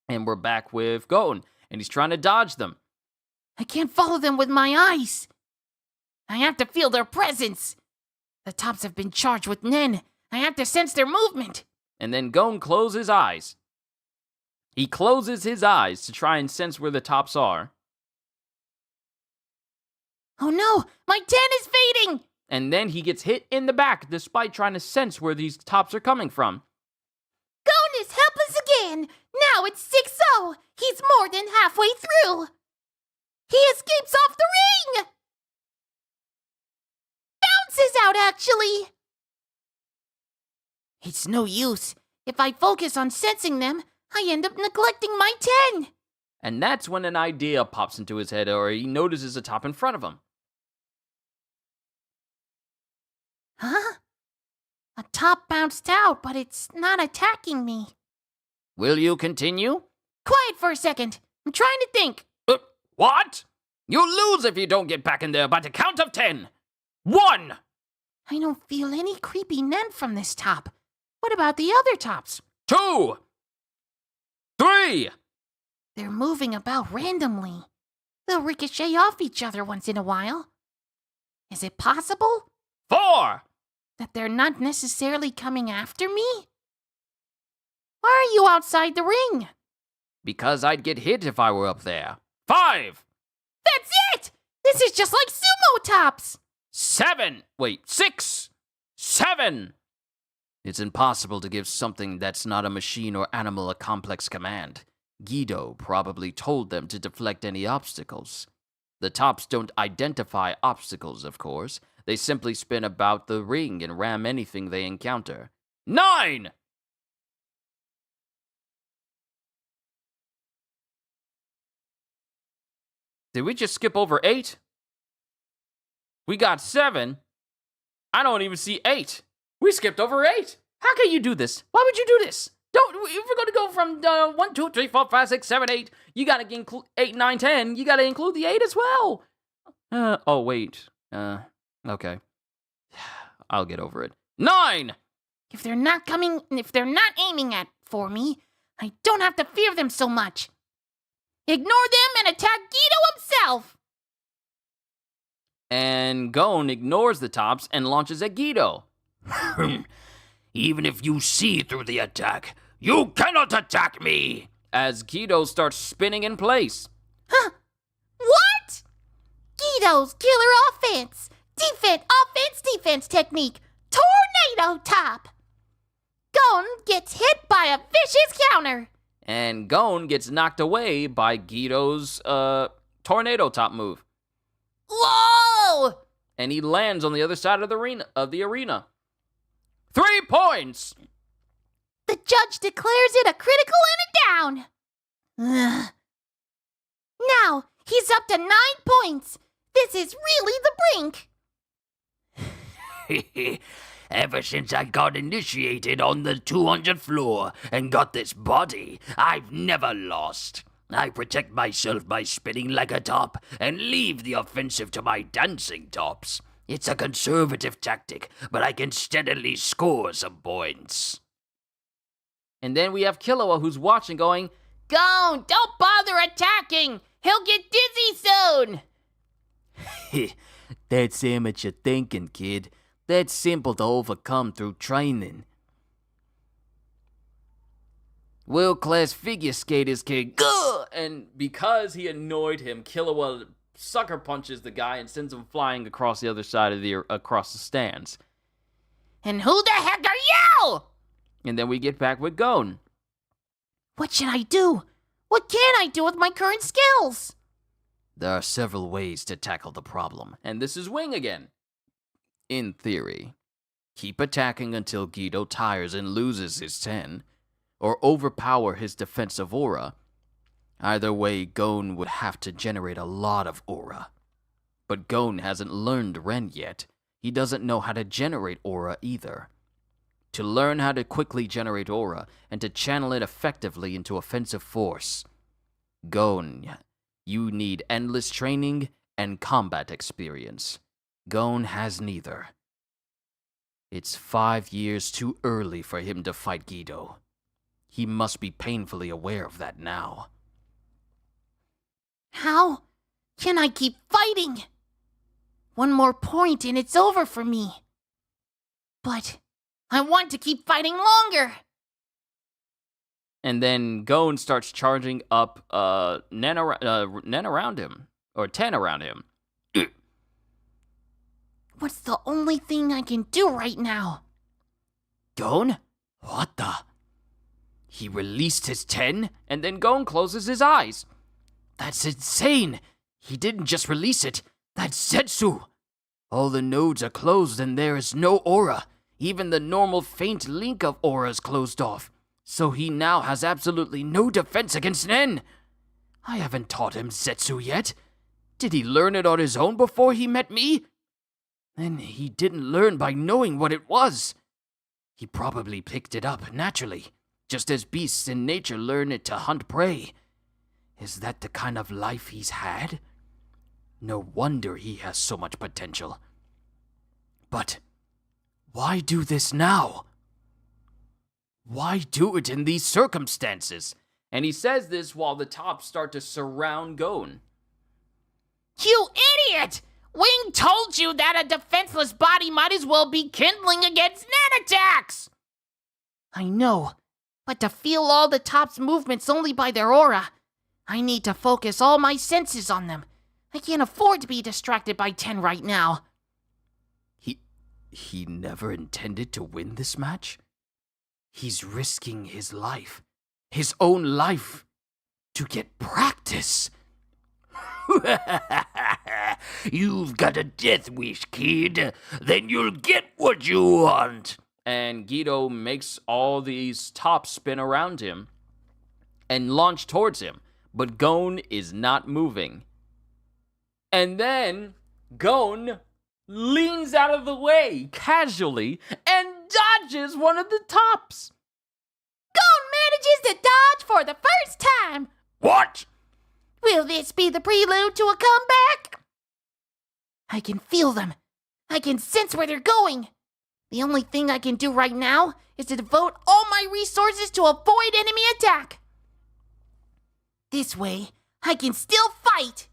And we're back with Gon, and he's trying to dodge them. I can't follow them with my eyes. I have to feel their presence. The tops have been charged with Nen. I have to sense their movement. And then Gon closes his eyes. He closes his eyes to try and sense where the tops are. Oh no, my 10 is fading! And then he gets hit in the back despite trying to sense where these tops are coming from. Gon is helpless again! Now it's 6-0! He's more than halfway through! He escapes off the ring! Bounces out, actually! It's no use. If I focus on sensing them, I end up neglecting my 10! And that's when an idea pops into his head, or he notices a top in front of him. Huh? A top bounced out, but it's not attacking me. Will you continue? Quiet for a second. I'm trying to think. What? You'll lose if you don't get back in there by the count of 10. 1! I don't feel any creepy Nen from this top. What about the other tops? 2! 3! They're moving about randomly. They'll ricochet off each other once in a while. Is it possible 4! that they're not necessarily coming after me? Why are you outside the ring? Because I'd get hit if I were up there. 5! That's it! This is just like sumo tops! 7! Wait, 6! 7! It's impossible to give something that's not a machine or animal a complex command. Guido probably told them to deflect any obstacles. The tops don't identify obstacles, of course. They simply spin about the ring and ram anything they encounter. 9! Did we just skip over 8? We got 7. I don't even see 8. We skipped over 8. How can you do this? Why would you do this? If we're going to go from 1, 2, 3, 4, 5, 6, 7, 8, you got to include 8, 9, 10. You got to include the 8 as well. Oh, wait. Okay. I'll get over it. 9! If they're not aiming for me, I don't have to fear them so much. Ignore them and attack Guido himself! And Gon ignores the tops and launches at Guido. Even if you see through the attack, you cannot attack me! As Guido starts spinning in place. Huh? What? Guido's killer offense! Defense technique! Tornado top! Gon gets hit by a vicious counter! And Gon gets knocked away by Guido's tornado top move. Whoa! And he lands on the other side of the arena. 3 points! The judge declares it a critical and a down. Ugh. Now, he's up to 9 points. This is really the brink. Ever since I got initiated on the 200th floor and got this body, I've never lost. I protect myself by spinning like a top and leave the offensive to my dancing tops. It's a conservative tactic, but I can steadily score some points. And then we have Killua who's watching going, Gon, don't bother attacking. He'll get dizzy soon. That's amateur thinking, kid. That's simple to overcome through training. world-class figure skaters can go. And because he annoyed him, Killua sucker punches the guy and sends him flying across the other side of across the stands. And who the heck are you? And then we get back with Gon. What should I do? What can I do with my current skills? There are several ways to tackle the problem. And this is Wing again. In theory, keep attacking until Guido tires and loses his 10, or overpower his defensive aura. Either way, Gon would have to generate a lot of aura. But Gon hasn't learned Ren yet. He doesn't know how to generate aura either. To learn how to quickly generate aura and to channel it effectively into offensive force, Gon, you need endless training and combat experience. Gon has neither. It's 5 years too early for him to fight Guido. He must be painfully aware of that now. How Can I keep fighting? One more point and it's over for me. But I want to keep fighting longer. And then Gon starts charging up 10 around him. What's the only thing I can do right now? Gon? What the? He released his 10? And then Gon closes his eyes. That's insane! He didn't just release it. That's Zetsu! All the nodes are closed and there is no aura. Even the normal faint link of aura is closed off. So he now has absolutely no defense against Nen. I haven't taught him Zetsu yet. Did he learn it on his own before he met me? Then he didn't learn by knowing what it was. He probably picked it up naturally, just as beasts in nature learn it to hunt prey. Is that the kind of life he's had? No wonder he has so much potential. But why do this now? Why do it in these circumstances? And he says this while the tops start to surround Gon. You idiot! Wing told you that a defenseless body might as well be kindling against Nen attacks! I know, but to feel all the top's movements only by their aura, I need to focus all my senses on them. I can't afford to be distracted by 10 right now. He never intended to win this match? He's risking his life, his own life, to get practice. You've got a death wish, kid. Then you'll get what you want. And Guido makes all these tops spin around him and launch towards him. But Gon is not moving. And then Gon leans out of the way casually and dodges one of the tops. Gon manages to dodge for the first time. What? Will this be the prelude to a comeback? I can feel them. I can sense where they're going. The only thing I can do right now is to devote all my resources to avoid enemy attack. This way, I can still fight.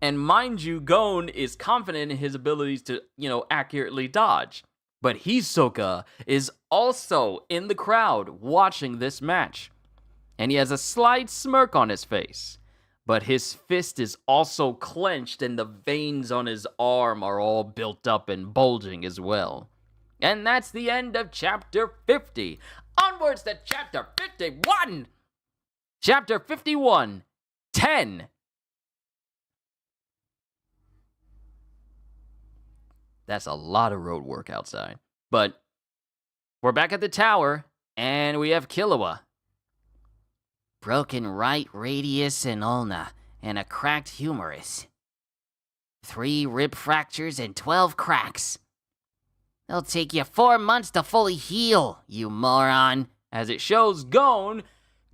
And mind you, Gon is confident in his abilities to, accurately dodge. But Hisoka is also in the crowd watching this match. And he has a slight smirk on his face. But his fist is also clenched and the veins on his arm are all built up and bulging as well. And that's the end of chapter 50. Onwards to chapter 51. Chapter 51, 10. That's a lot of road work outside. But we're back at the tower, and we have Killua. Broken right radius and ulna, and a cracked humerus. 3 rib fractures and 12 cracks. It'll take you 4 months to fully heal, you moron. As it shows, Gon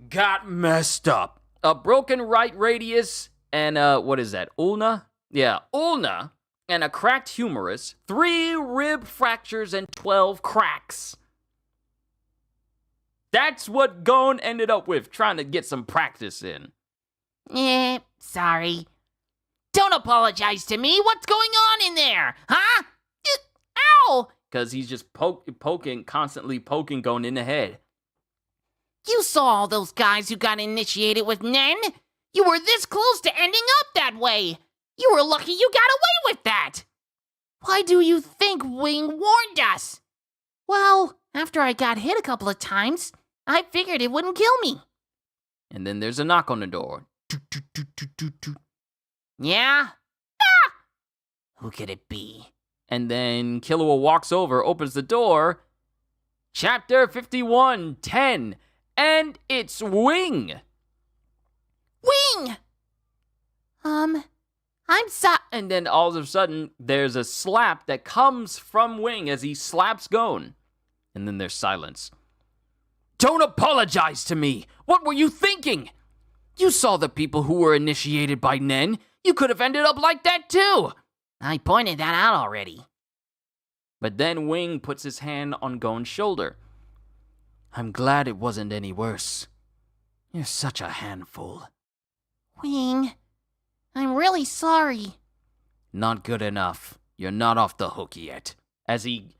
got messed up. A broken right radius and, what is that, ulna? Yeah, ulna. And a cracked humerus, 3 rib fractures, and 12 cracks. That's what Gon ended up with, trying to get some practice in. Sorry. Don't apologize to me. What's going on in there? Huh? Ow! Because he's just constantly poking Gon in the head. You saw all those guys who got initiated with Nen. You were this close to ending up that way. You were lucky you got away with that. Why do you think Wing warned us? Well, after I got hit a couple of times, I figured it wouldn't kill me. And then there's a knock on the door. Yeah? Ah! Who could it be? And then Killua walks over, opens the door. Chapter 51, 10. And it's Wing. Wing! I'm sorry. And then all of a sudden, there's a slap that comes from Wing as he slaps Gon. And then there's silence. Don't apologize to me! What were you thinking? You saw the people who were initiated by Nen. You could have ended up like that too. I pointed that out already. But then Wing puts his hand on Gon's shoulder. I'm glad it wasn't any worse. You're such a handful. Wing, I'm really sorry. Not good enough. You're not off the hook yet. As he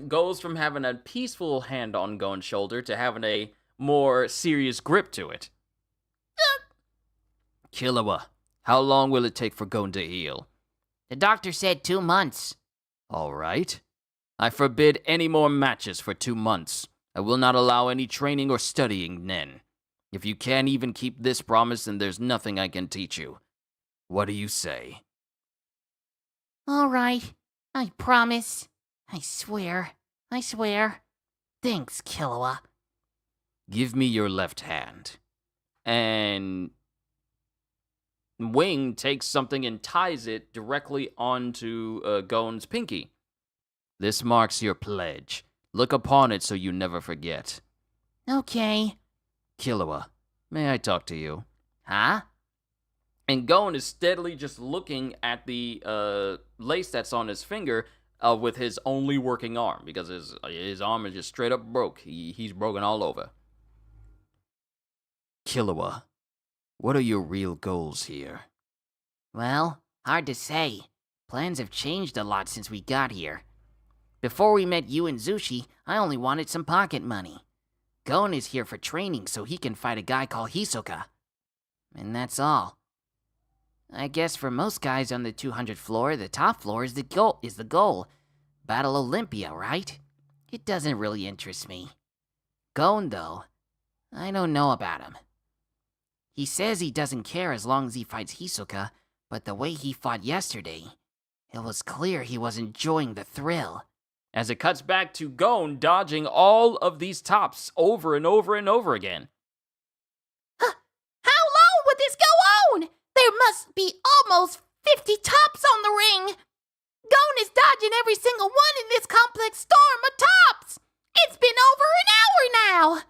goes from having a peaceful hand on Gon's shoulder to having a more serious grip to it. Killua, how long will it take for Gon to heal? The doctor said 2 months. All right. I forbid any more matches for 2 months. I will not allow any training or studying, Nen. If you can't even keep this promise, then there's nothing I can teach you. What do you say? All right. I promise. I swear. Thanks, Killua. Give me your left hand. And Wing takes something and ties it directly onto Gon's pinky. This marks your pledge. Look upon it so you never forget. Okay. Killua, may I talk to you? Huh? And Gon is steadily just looking at the lace that's on his finger with his only working arm, because his arm is just straight up broke. He's broken all over. Killua, what are your real goals here? Well, hard to say. Plans have changed a lot since we got here. Before we met you and Zushi, I only wanted some pocket money. Gon is here for training so he can fight a guy called Hisoka. And that's all. I guess for most guys on the 200th floor, the top floor is the goal. Battle Olympia, right? It doesn't really interest me. Gon, though, I don't know about him. He says he doesn't care as long as he fights Hisoka, but the way he fought yesterday, it was clear he was enjoying the thrill. As it cuts back to Gon dodging all of these tops over and over and over again. How long would this go on? There must be almost 50 tops on the ring. Gon is dodging every single one in this complex storm of tops. It's been over an hour now.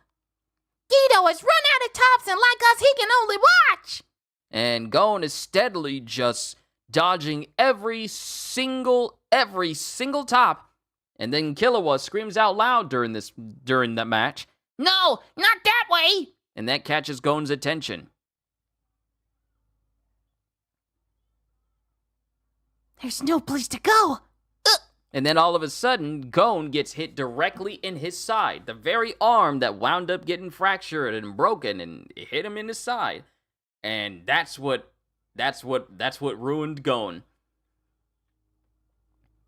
Guido has run out of tops, and like us, he can only watch. And Gon is steadily just dodging every single top. And then Killua screams out loud during that match. No, not that way. And that catches Gon's attention. There's no place to go. And then all of a sudden, Gon gets hit directly in his side. The very arm that wound up getting fractured and broken, and it hit him in his side. And that's what ruined Gon.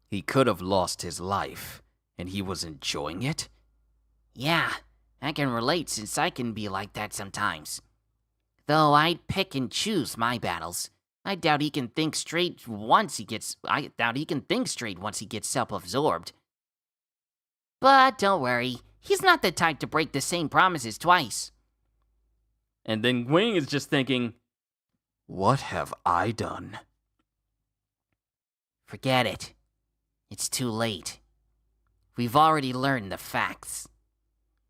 He could have lost his life, and he was enjoying it? Yeah, I can relate since I can be like that sometimes. Though I'd pick and choose my battles. I doubt he can think straight once he gets self-absorbed. But don't worry, he's not the type to break the same promises twice. And then Wing is just thinking, what have I done? Forget it. It's too late. We've already learned the facts.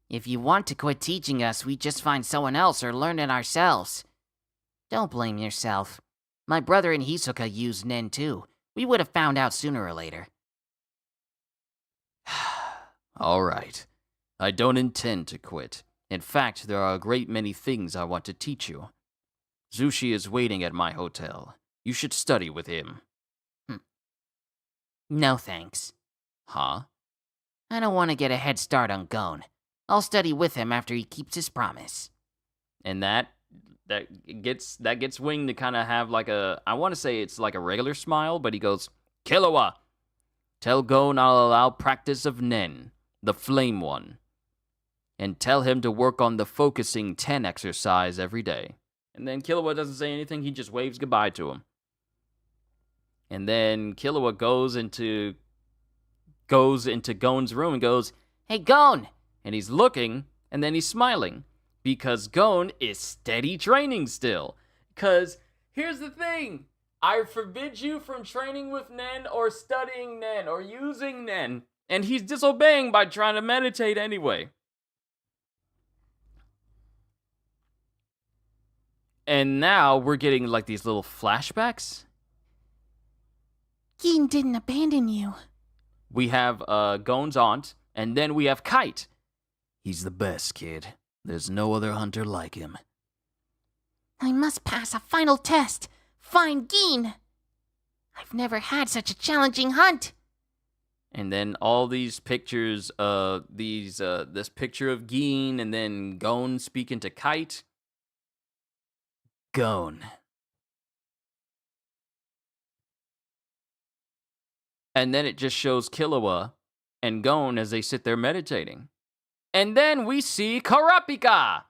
If you want to quit teaching us, we just find someone else or learn it ourselves. Don't blame yourself. My brother and Hisoka used Nen too. We would have found out sooner or later. All right. I don't intend to quit. In fact, there are a great many things I want to teach you. Zushi is waiting at my hotel. You should study with him. No thanks. Huh? I don't want to get a head start on Gon. I'll study with him after he keeps his promise. And that gets Wing to kind of have like I want to say it's like a regular smile, but he goes, Killua, tell Gon I'll allow practice of Nen, the flame one. And tell him to work on the focusing 10 exercise every day. And then Killua doesn't say anything, he just waves goodbye to him. And then Killua goes into Gon's room and goes, Hey, Gon! And he's looking, and then he's smiling. Because Gon is steady training still. Because here's the thing. I forbid you from training with Nen or studying Nen or using Nen. And he's disobeying by trying to meditate anyway. And now we're getting like these little flashbacks. Gin didn't abandon you. We have Gon's aunt, and then we have Kite. He's the best, kid. There's no other hunter like him. I must pass a final test. find Geen. I've never had such a challenging hunt. And then all these pictures, this picture of Geen, and then Gon speaking to Kite. Gon. And then it just shows Killua and Gon as they sit there meditating. And then we see Kurapika.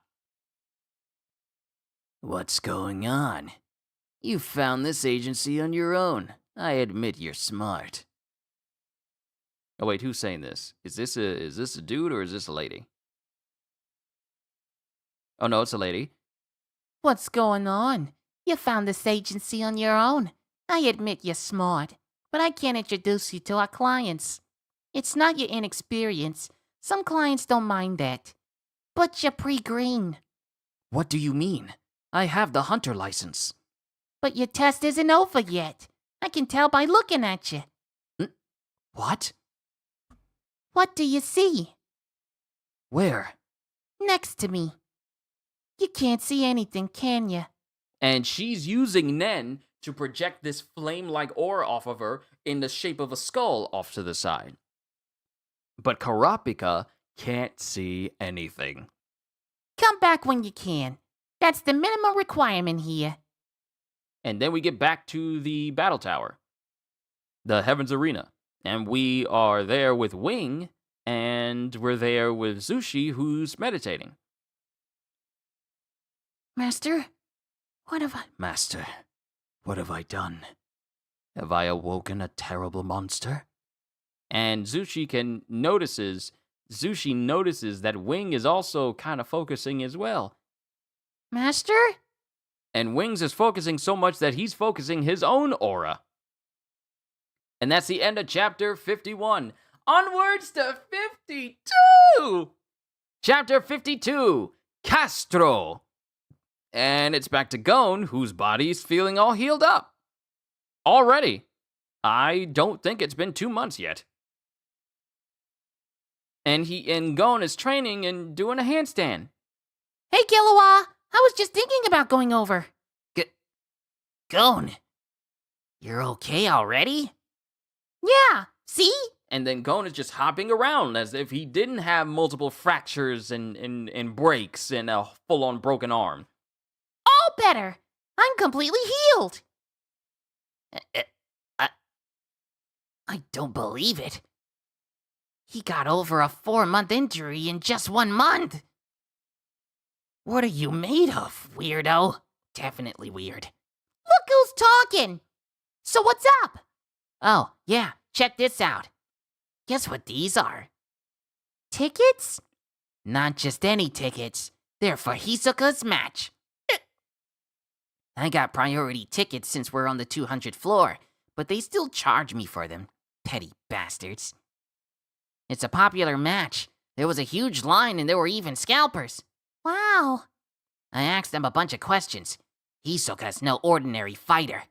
What's going on? You found this agency on your own. I admit you're smart. Oh wait, who's saying this? Is this a dude or is this a lady? Oh no, it's a lady. What's going on? You found this agency on your own. I admit you're smart, but I can't introduce you to our clients. It's not your inexperience. Some clients don't mind that. But you're pre-green. What do you mean? I have the hunter license. But your test isn't over yet. I can tell by looking at you. What? What do you see? Where? Next to me. You can't see anything, can you? And she's using Nen to project this flame-like aura off of her in the shape of a skull off to the side. But Kurapika can't see anything. Come back when you can. That's the minimum requirement here. And then we get back to the battle tower, the Heavens Arena. And we are there with Wing, and we're there with Zushi, who's meditating. Master, what have I... Master, what have I done? Have I awoken a terrible monster? And Zushi notices that Wing is also kind of focusing as well. Master? And Wings is focusing so much that he's focusing his own aura. And that's the end of chapter 51. Onwards to 52! Chapter 52, Castro. And it's back to Gon, whose body's feeling all healed up. Already. I don't think it's been 2 months yet. And Gon is training and doing a handstand. Hey, Killua! I was just thinking about going over. Gon, you're okay already? Yeah, see? And then Gon is just hopping around as if he didn't have multiple fractures and breaks and a full-on broken arm. All better. I'm completely healed. I don't believe it. He got over a 4-month injury in just 1 month. What are you made of, weirdo? Definitely weird. Look who's talking. So what's up? Oh, yeah, check this out. Guess what these are? Tickets? Not just any tickets. They're for Hisoka's match. I got priority tickets since we're on the 200th floor, but they still charge me for them. Petty bastards. It's a popular match. There was a huge line and there were even scalpers. Wow. I asked them a bunch of questions. Hisoka's no ordinary fighter.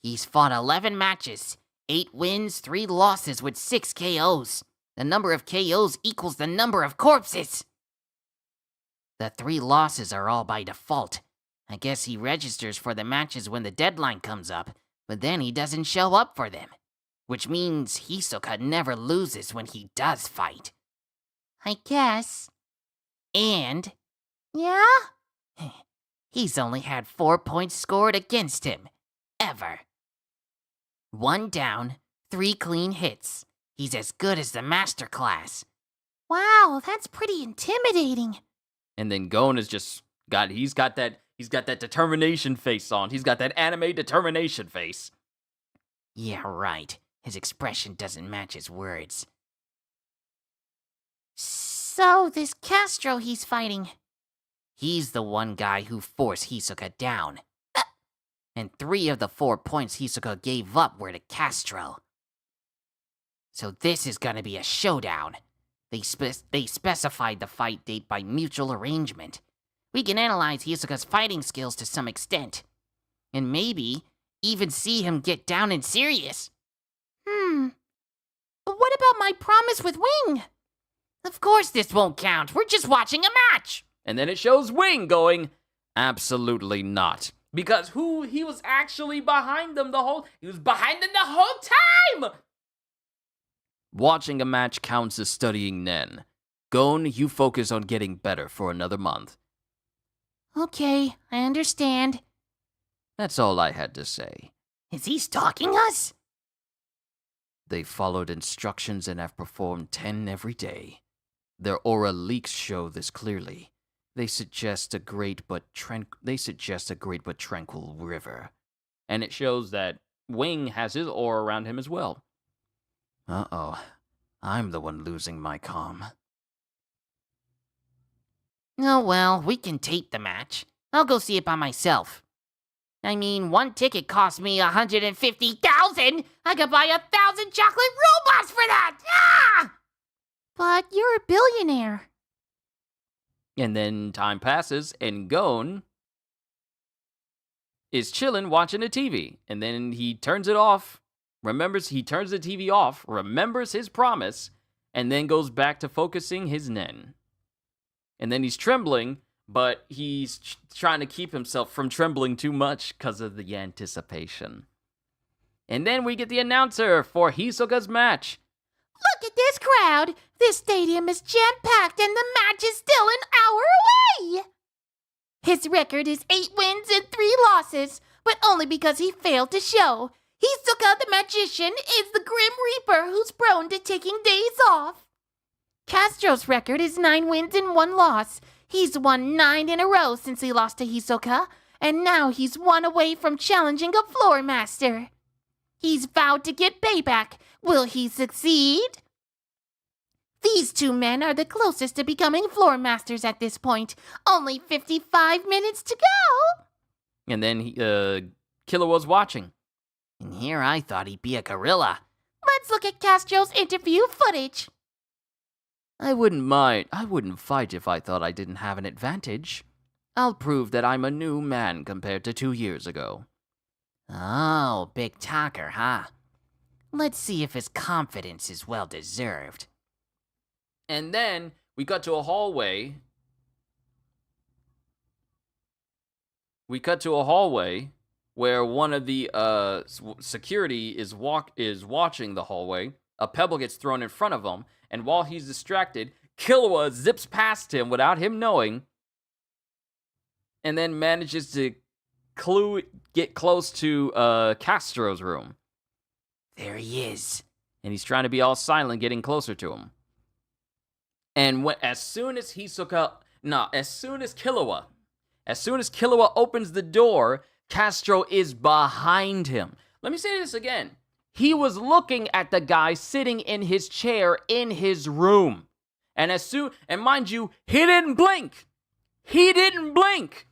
He's fought 11 matches, 8 wins, 3 losses with 6 KOs. The number of KOs equals the number of corpses. The 3 losses are all by default. I guess he registers for the matches when the deadline comes up, but then he doesn't show up for them. Which means Hisoka never loses when he does fight. I guess. And Yeah? he's only had 4 points scored against him. Ever. 1 down, 3 clean hits. He's as good as the master class. Wow, that's pretty intimidating. And then Gon is just he's got that determination face on. He's got that anime determination face. Yeah, right. His expression doesn't match his words. So, this Castro he's fighting. He's the one guy who forced Hisoka down. And 3 of the 4 points Hisoka gave up were to Castro. So this is gonna be a showdown. They specified the fight date by mutual arrangement. We can analyze Hisoka's fighting skills to some extent. And maybe even see him get down and serious. But what about my promise with Wing? Of course this won't count. We're just watching a match. And then it shows Wing going, absolutely not. Because he was actually behind them he was behind them the whole time! Watching a match counts as studying Nen. Gon, you focus on getting better for another month. Okay, I understand. That's all I had to say. Is he stalking us? They followed instructions and have performed 10 every day. Their aura leaks show this clearly. They suggest a great but tranquil river. And it shows that Wing has his aura around him as well. Uh-oh. I'm the one losing my calm. Oh well, we can tape the match. I'll go see it by myself. I mean, one ticket cost me 150,000. I could buy 1,000 chocolate robots for that. Ah! But you're a billionaire. And then time passes, and Gon is chilling watching the TV. And then he turns it off, he turns the TV off, remembers his promise, and then goes back to focusing his Nen. And then he's trembling, but he's trying to keep himself from trembling too much because of the anticipation. And then we get the announcer for Hisoka's match. Look at this crowd. This stadium is jam-packed and the match is still an hour away. His record is 8 wins and 3 losses, but only because he failed to show. Hisoka the magician is the Grim Reaper who's prone to taking days off. Castro's record is 9 wins and 1 loss. He's won 9 in a row since he lost to Hisoka, and now he's 1 away from challenging a floor master. He's vowed to get payback. Will he succeed? These 2 men are the closest to becoming floor masters at this point. Only 55 minutes to go. And then Killua's watching. And here I thought he'd be a gorilla. Let's look at Castro's interview footage. I wouldn't fight if I thought I didn't have an advantage. I'll prove that I'm a new man compared to 2 years ago. Oh, big talker, huh? Let's see if his confidence is well deserved. And then we cut to a hallway. Where one of the security is watching the hallway. A pebble gets thrown in front of him, and while he's distracted, Killua zips past him without him knowing, and then manages to get close to Castro's room. There he is. And he's trying to be all silent, getting closer to him. And as soon as Killua opens the door, Castro is behind him. Let me say this again. He was looking at the guy sitting in his chair in his room. And mind you, he didn't blink. He didn't blink.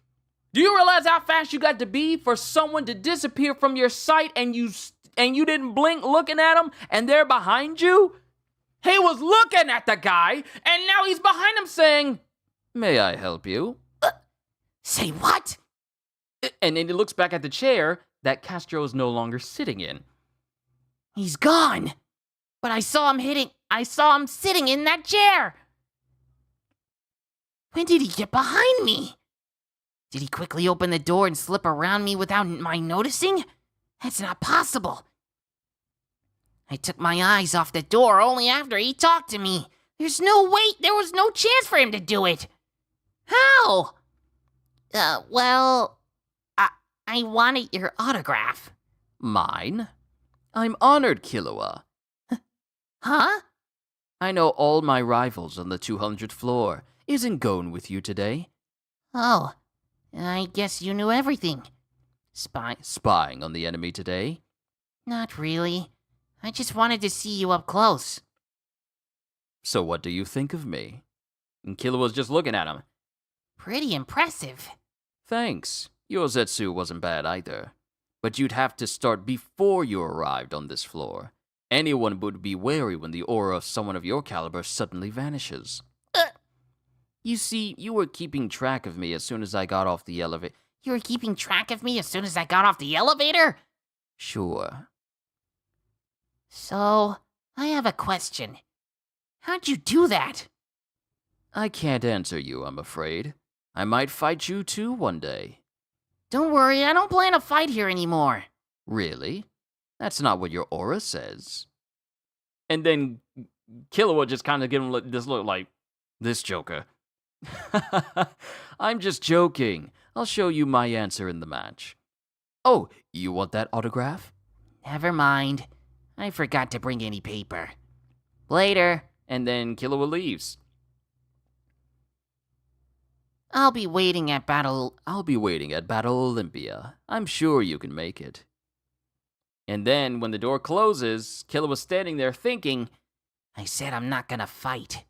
Do you realize how fast you got to be for someone to disappear from your sight and you didn't blink looking at him and they're behind you? He was looking at the guy and now he's behind him saying, "May I help you?" Say what? And then he looks back at the chair that Castro is no longer sitting in. He's gone. But I saw him sitting in that chair. When did he get behind me? Did he quickly open the door and slip around me without my noticing? That's not possible. I took my eyes off the door only after he talked to me. There was no chance for him to do it. How? I wanted your autograph. Mine? I'm honored, Killua. Huh? I know all my rivals on the 200th floor. Isn't Gon with you today? Oh, I guess you knew everything. Spying on the enemy today? Not really. I just wanted to see you up close. So what do you think of me? And Killua's just looking at him. Pretty impressive. Thanks. Your Zetsu wasn't bad either. But you'd have to start before you arrived on this floor. Anyone would be wary when the aura of someone of your caliber suddenly vanishes. You see, you were keeping track of me as soon as I got off the elevator. You were keeping track of me as soon as I got off the elevator? Sure. So, I have a question. How'd you do that? I can't answer you, I'm afraid. I might fight you too one day. Don't worry, I don't plan to fight here anymore. Really? That's not what your aura says. And then Killua just kind of give him this look like, this joker. I'm just joking. I'll show you my answer in the match. Oh, you want that autograph? Never mind. I forgot to bring any paper. Later. And then Killua leaves. I'll be waiting at Battle Olympia. I'm sure you can make it. And then when the door closes, Killua's standing there thinking, I said I'm not gonna fight.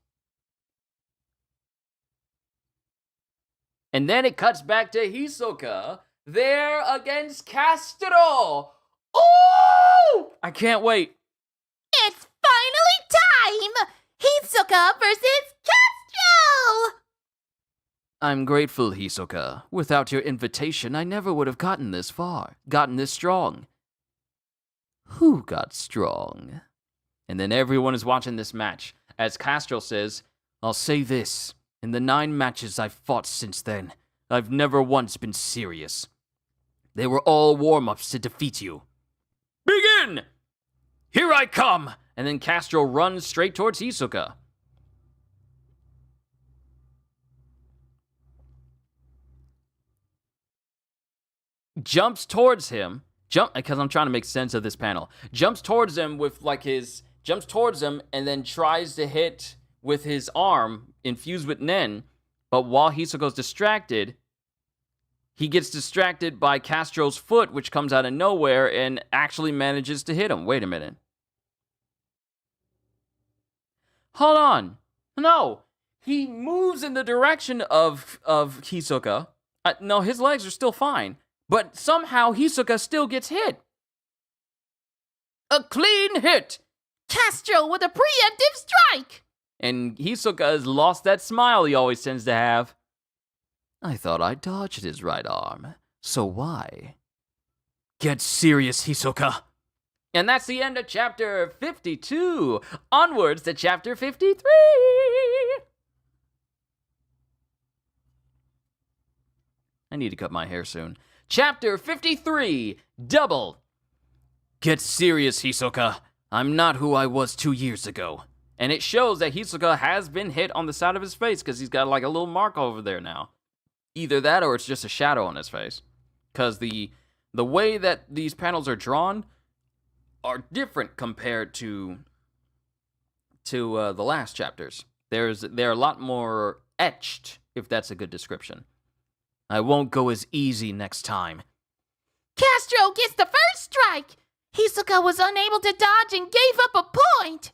and then it cuts back to Hisoka there against Castro. Oh! I can't wait. It's finally time! Hisoka versus Castro! I'm grateful, Hisoka. Without your invitation, I never would have gotten this far, gotten this strong. Who got strong? And then everyone is watching this match. As Castro says, I'll say this. In the 9 matches I've fought since then, I've never once been serious. They were all warm-ups to defeat you. begin! Here I come! And then Castro runs straight towards Hisoka. Jumps towards him. Because I'm trying to make sense of this panel. Jumps towards him with jumps towards him and then tries to hit with his arm infused with Nen. But while Hisoka's distracted, he gets distracted by Castro's foot, which comes out of nowhere and actually manages to hit him. Wait a minute. Hold on. No. He moves in the direction of Hisoka. No, his legs are still fine. But somehow Hisoka still gets hit. A clean hit. Castro with a preemptive strike! And Hisoka has lost that smile he always tends to have. I thought I dodged his right arm. So why? Get serious, Hisoka. And that's the end of chapter 52. Onwards to chapter 53. I need to cut my hair soon. Chapter 53, Double. Get serious, Hisoka. I'm not who I was 2 years ago. And it shows that Hisoka has been hit on the side of his face because he's got like a little mark over there now. Either that or it's just a shadow on his face. Because the way that these panels are drawn are different compared to the last chapters. They're a lot more etched, if that's a good description. I won't go as easy next time. Castro gets the first strike! Hisoka was unable to dodge and gave up a point!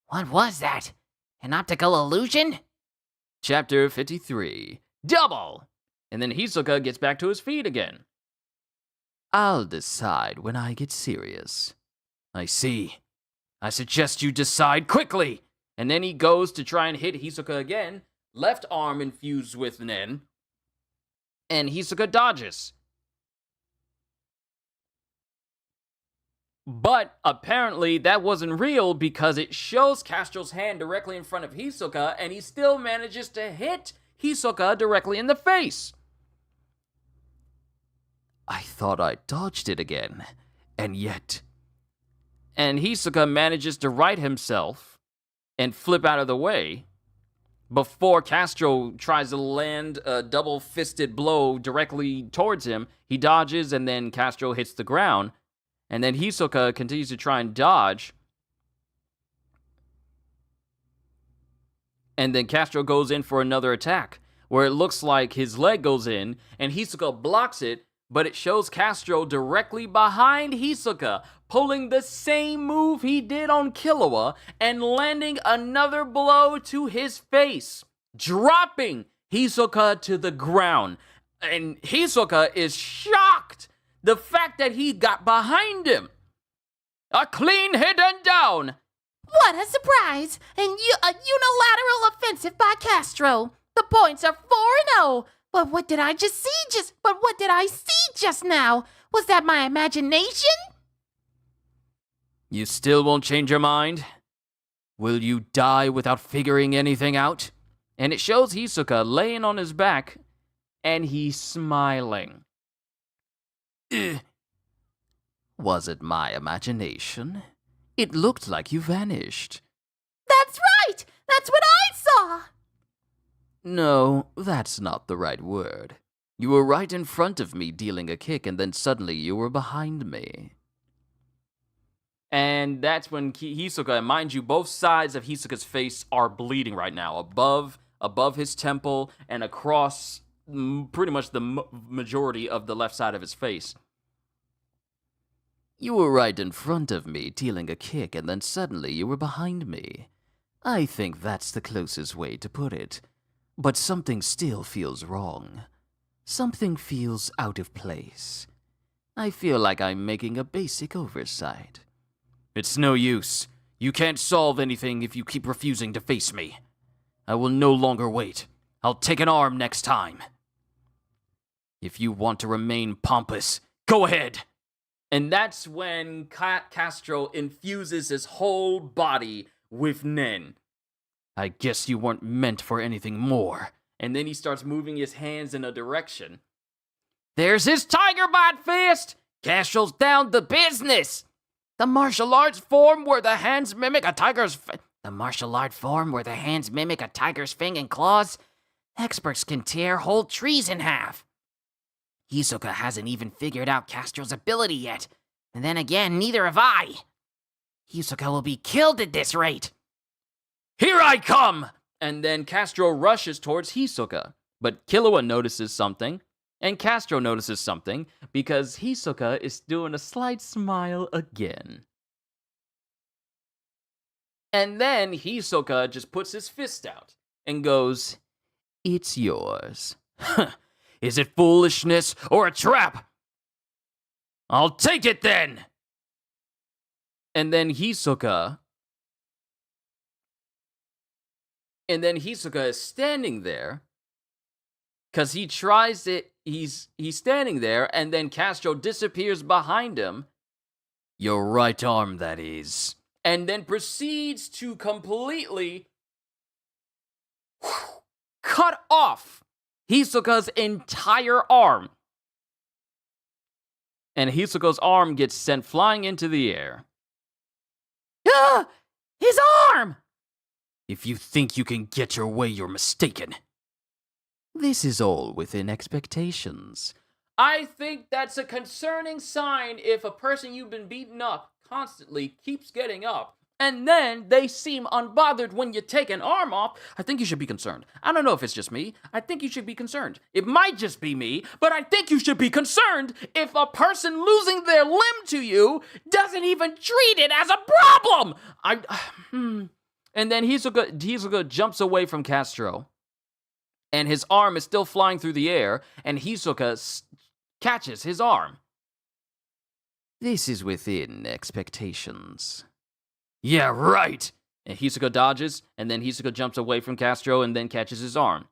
What was that? An optical illusion? Chapter 53, Double! And then Hisoka gets back to his feet again. I'll decide when I get serious. I see. I suggest you decide quickly! And then he goes to try and hit Hisoka again, left arm infused with Nen, and Hisoka dodges. But apparently that wasn't real because it shows Castro's hand directly in front of Hisoka and he still manages to hit Hisoka directly in the face. I thought I dodged it again, and yet... And Hisoka manages to right himself and flip out of the way before Castro tries to land a double-fisted blow directly towards him. He dodges and then Castro hits the ground. And then Hisoka continues to try and dodge. And then Castro goes in for another attack, where it looks like his leg goes in, and Hisoka blocks it, but it shows Castro directly behind Hisoka, pulling the same move he did on Killua, and landing another blow to his face, dropping Hisoka to the ground. And Hisoka is shocked. The fact that he got behind him. A clean hit and down. What a surprise! And a unilateral offensive by Castro. The points are 4-0. But what did I see just now? Was that my imagination? You still won't change your mind? Will you die without figuring anything out? And it shows Hisoka laying on his back and he's smiling. Was it my imagination? It looked like you vanished. That's right! That's what I saw! No, that's not the right word. You were right in front of me dealing a kick, and then suddenly you were behind me. And that's when Hisoka, and mind you, both sides of Hisoka's face are bleeding right now. Above his temple and across pretty much the majority of the left side of his face. You were right in front of me dealing a kick, and then suddenly you were behind me. I think that's the closest way to put it. But something still feels wrong. Something feels out of place. I feel like I'm making a basic oversight. It's no use. You can't solve anything if you keep refusing to face me. I will no longer wait. I'll take an arm next time. If you want to remain pompous, go ahead. And that's when Castro infuses his whole body with Nen. I guess you weren't meant for anything more. And then he starts moving his hands in a direction. There's his tiger bite fist! Castro's down to business! The martial arts form where the hands mimic a tiger's... The martial art form where the hands mimic a tiger's fang and claws? Experts can tear whole trees in half. Hisoka hasn't even figured out Castro's ability yet. And then again, neither have I. Hisoka will be killed at this rate. Here I come! And then Castro rushes towards Hisoka. But Killua notices something, and Castro notices something, because Hisoka is doing a slight smile again. And then Hisoka just puts his fist out and goes, "It's yours." Is it foolishness or a trap? I'll take it then! And then Hisoka is standing there, because he tries it, he's standing there, and then Castro disappears behind him. Your right arm, that is. And then proceeds to completely cut off Hisoka's entire arm. And Hisoka's arm gets sent flying into the air. Ah! His arm! If you think you can get your way, you're mistaken. This is all within expectations. I think that's a concerning sign if a person you've been beating up constantly keeps getting up, and then they seem unbothered when you take an arm off. I think you should be concerned. I don't know if it's just me. I think you should be concerned. It might just be me, but I think you should be concerned if a person losing their limb to you doesn't even treat it as a problem. And then Hisoka jumps away from Castro, and his arm is still flying through the air, and Hisoka catches his arm. This is within expectations. Yeah, right! And Hisoka dodges, and then Hisoka jumps away from Castro and then catches his arm.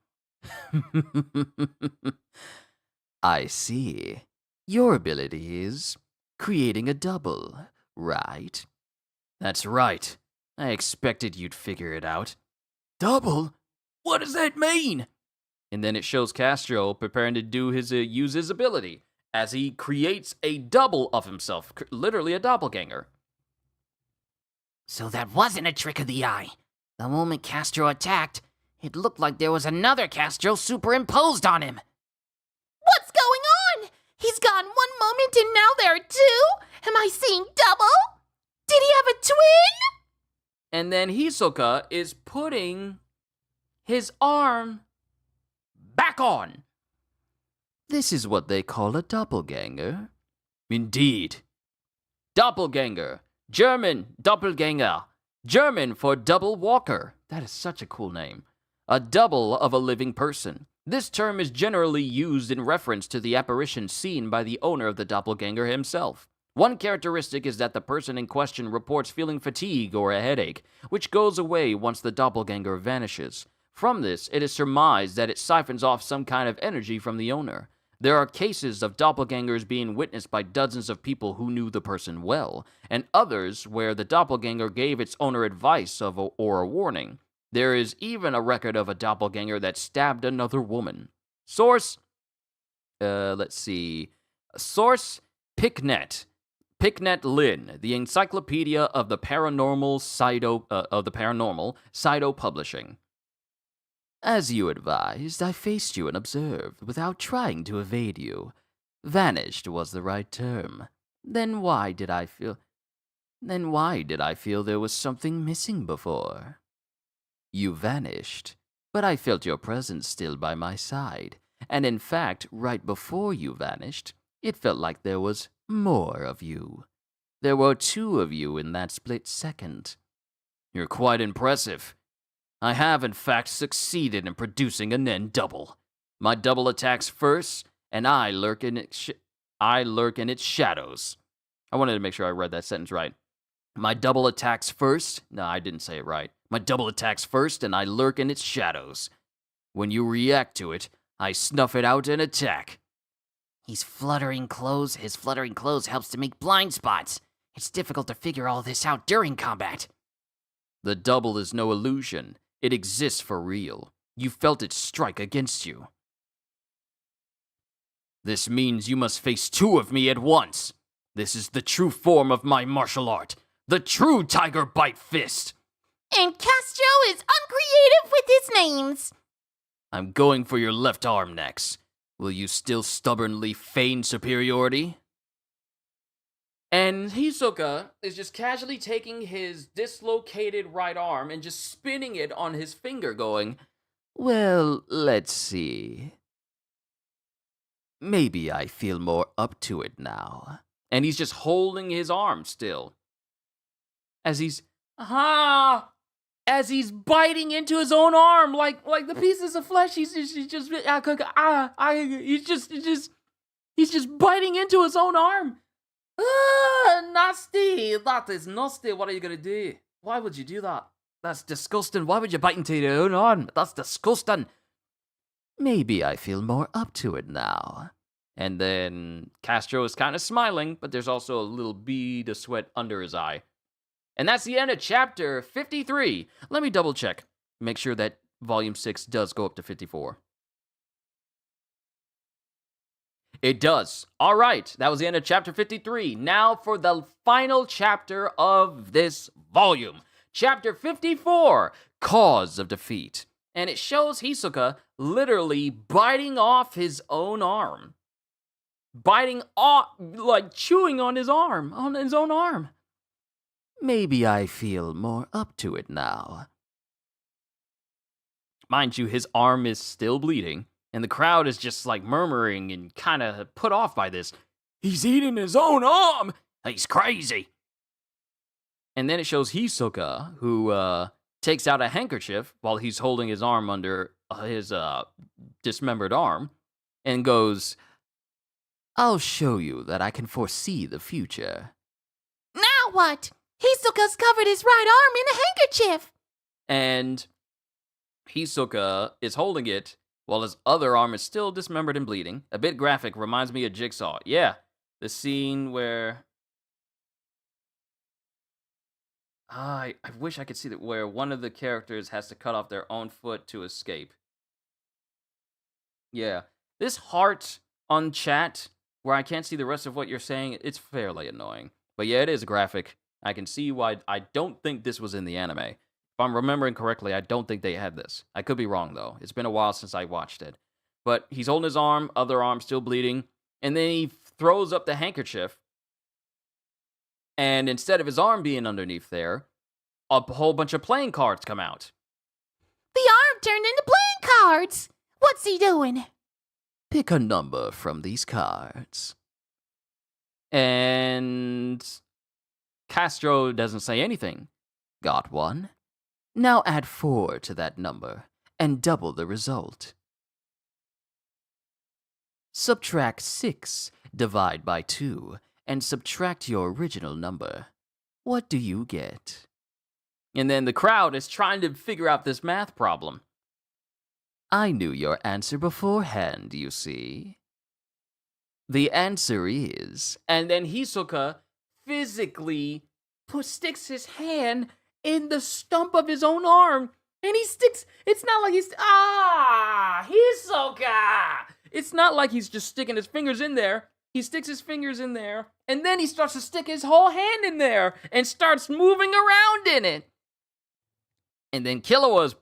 I see. Your ability is creating a double, right? That's right. I expected you'd figure it out. Double? What does that mean? And then it shows Castro preparing to do use his ability as he creates a double of himself, literally a doppelganger. So that wasn't a trick of the eye. The moment Castro attacked, it looked like there was another Castro superimposed on him. What's going on? He's gone one moment and now there are two? Am I seeing double? Did he have a twin? And then Hisoka is putting his arm back on. This is what they call a doppelganger. Indeed. Doppelganger. German, Doppelganger. German for double walker. That is such a cool name. A double of a living person. This term is generally used in reference to the apparition seen by the owner of the doppelganger himself. One characteristic is that the person in question reports feeling fatigue or a headache, which goes away once the doppelganger vanishes. From this, it is surmised that it siphons off some kind of energy from the owner. There are cases of doppelgangers being witnessed by dozens of people who knew the person well, and others where the doppelganger gave its owner advice or a warning. There is even a record of a doppelganger that stabbed another woman. Source: let's see. Source, PicNet. PicNet Lin, the Encyclopedia of the Paranormal Cyto Publishing. As you advised, I faced you and observed without trying to evade you. Vanished was the right term. Then why did I feel there was something missing before? You vanished, but I felt your presence still by my side, and in fact, right before you vanished, it felt like there was more of you. There were 2 of you in that split second. You're quite impressive. I have, in fact, succeeded in producing a Nen double. My double attacks first, and I lurk in its shadows. I wanted to make sure I read that sentence right. My double attacks first. No, I didn't say it right. My double attacks first, and I lurk in its shadows. When you react to it, I snuff it out and attack. His fluttering clothes helps to make blind spots. It's difficult to figure all this out during combat. The double is no illusion. It exists for real. You felt it strike against you. This means you must face 2 of me at once. This is the true form of my martial art. The true Tiger Bite Fist. And Castro is uncreative with his names. I'm going for your left arm next. Will you still stubbornly feign superiority? And Hisoka is just casually taking his dislocated right arm and just spinning it on his finger, going, well, let's see. Maybe I feel more up to it now. And he's just holding his arm still. As he's biting into his own arm, like the pieces of flesh. He's just biting into his own arm. Nasty. That is nasty. What are you gonna do? Why would you do that? That's disgusting. Why would you bite into your own arm? That's disgusting. Maybe I feel more up to it now. And then Castro is kind of smiling, but there's also a little bead of sweat under his eye. And that's the end of chapter 53. Let me double check. Make sure that volume 6 does go up to 54. It does. All right, that was the end of chapter 53. Now for the final chapter of this volume. Chapter 54, Cause of Defeat. And it shows Hisoka literally biting off his own arm. Biting off, like chewing on his arm, on his own arm. Maybe I feel more up to it now. Mind you, his arm is still bleeding, and the crowd is just like murmuring and kind of put off by this. He's eating his own arm! He's crazy! And then it shows Hisoka, who takes out a handkerchief while he's holding his arm under his dismembered arm, and goes, I'll show you that I can foresee the future. Now what? Hisoka's covered his right arm in a handkerchief. And Hisoka is holding it while his other arm is still dismembered and bleeding. A bit graphic, reminds me of Jigsaw. Yeah, the scene where... I wish I could see that, where one of the characters has to cut off their own foot to escape. Yeah. This heart on chat, where I can't see the rest of what you're saying, it's fairly annoying. But yeah, it is graphic. I can see why. I don't think this was in the anime. If I'm remembering correctly, I don't think they had this. I could be wrong, though. It's been a while since I watched it. But he's holding his arm, other arm still bleeding, and then he throws up the handkerchief, and instead of his arm being underneath there, a whole bunch of playing cards come out. The arm turned into playing cards. What's he doing? Pick a number from these cards. And Castro doesn't say anything. Got one? Now add 4 to that number and double the result. Subtract 6, divide by 2, and subtract your original number. What do you get? And then the crowd is trying to figure out this math problem. I knew your answer beforehand, you see. The answer is... And then Hisoka physically sticks his hand in the stump of his own arm. And he sticks... It's not like he's... Hisoka! It's not like he's just sticking his fingers in there. He sticks his fingers in there, and then he starts to stick his whole hand in there and starts moving around in it. And then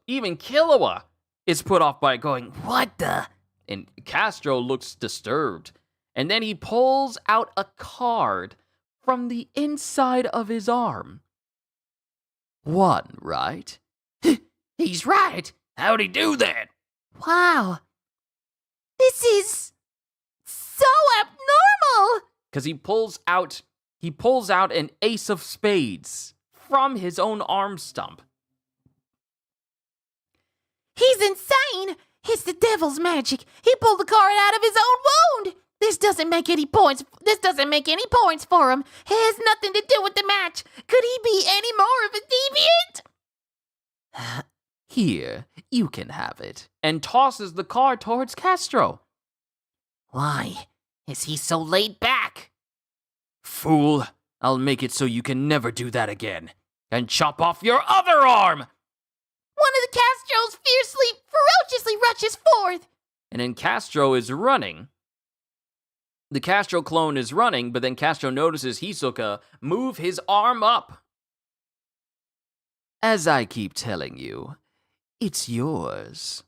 even Killua is put off by going, "What the?" And Castro looks disturbed. And then he pulls out a card from the inside of his arm. 1, right? He's right. How'd he do that? Wow. This is so abnormal. Because he pulls out an ace of spades from his own arm stump. He's insane. It's the devil's magic. He pulled the card out of his own wound. This doesn't make any points. This doesn't make any points for him. It has nothing to do with the match. Could he be any more of a deviant? Here, you can have it. And tosses the card towards Castro. Why is he so laid back? Fool, I'll make it so you can never do that again. And chop off your other arm! One of the Castros fiercely, ferociously rushes forth. And then Castro is running. The Castro clone is running, but then Castro notices Hisoka move his arm up. As I keep telling you, it's yours.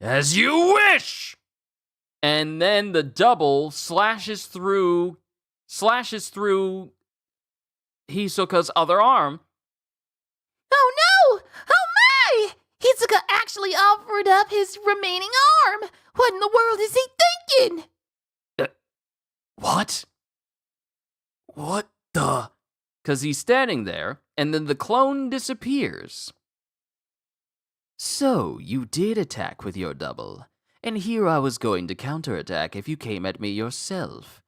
As you wish! And then the double slashes through Hisoka's other arm. Oh no! Oh my! Hisoka actually offered up his remaining arm. What in the world is he thinking? What? What the? Because he's standing there, and then the clone disappears. So, you did attack with your double, and here I was going to counterattack if you came at me yourself.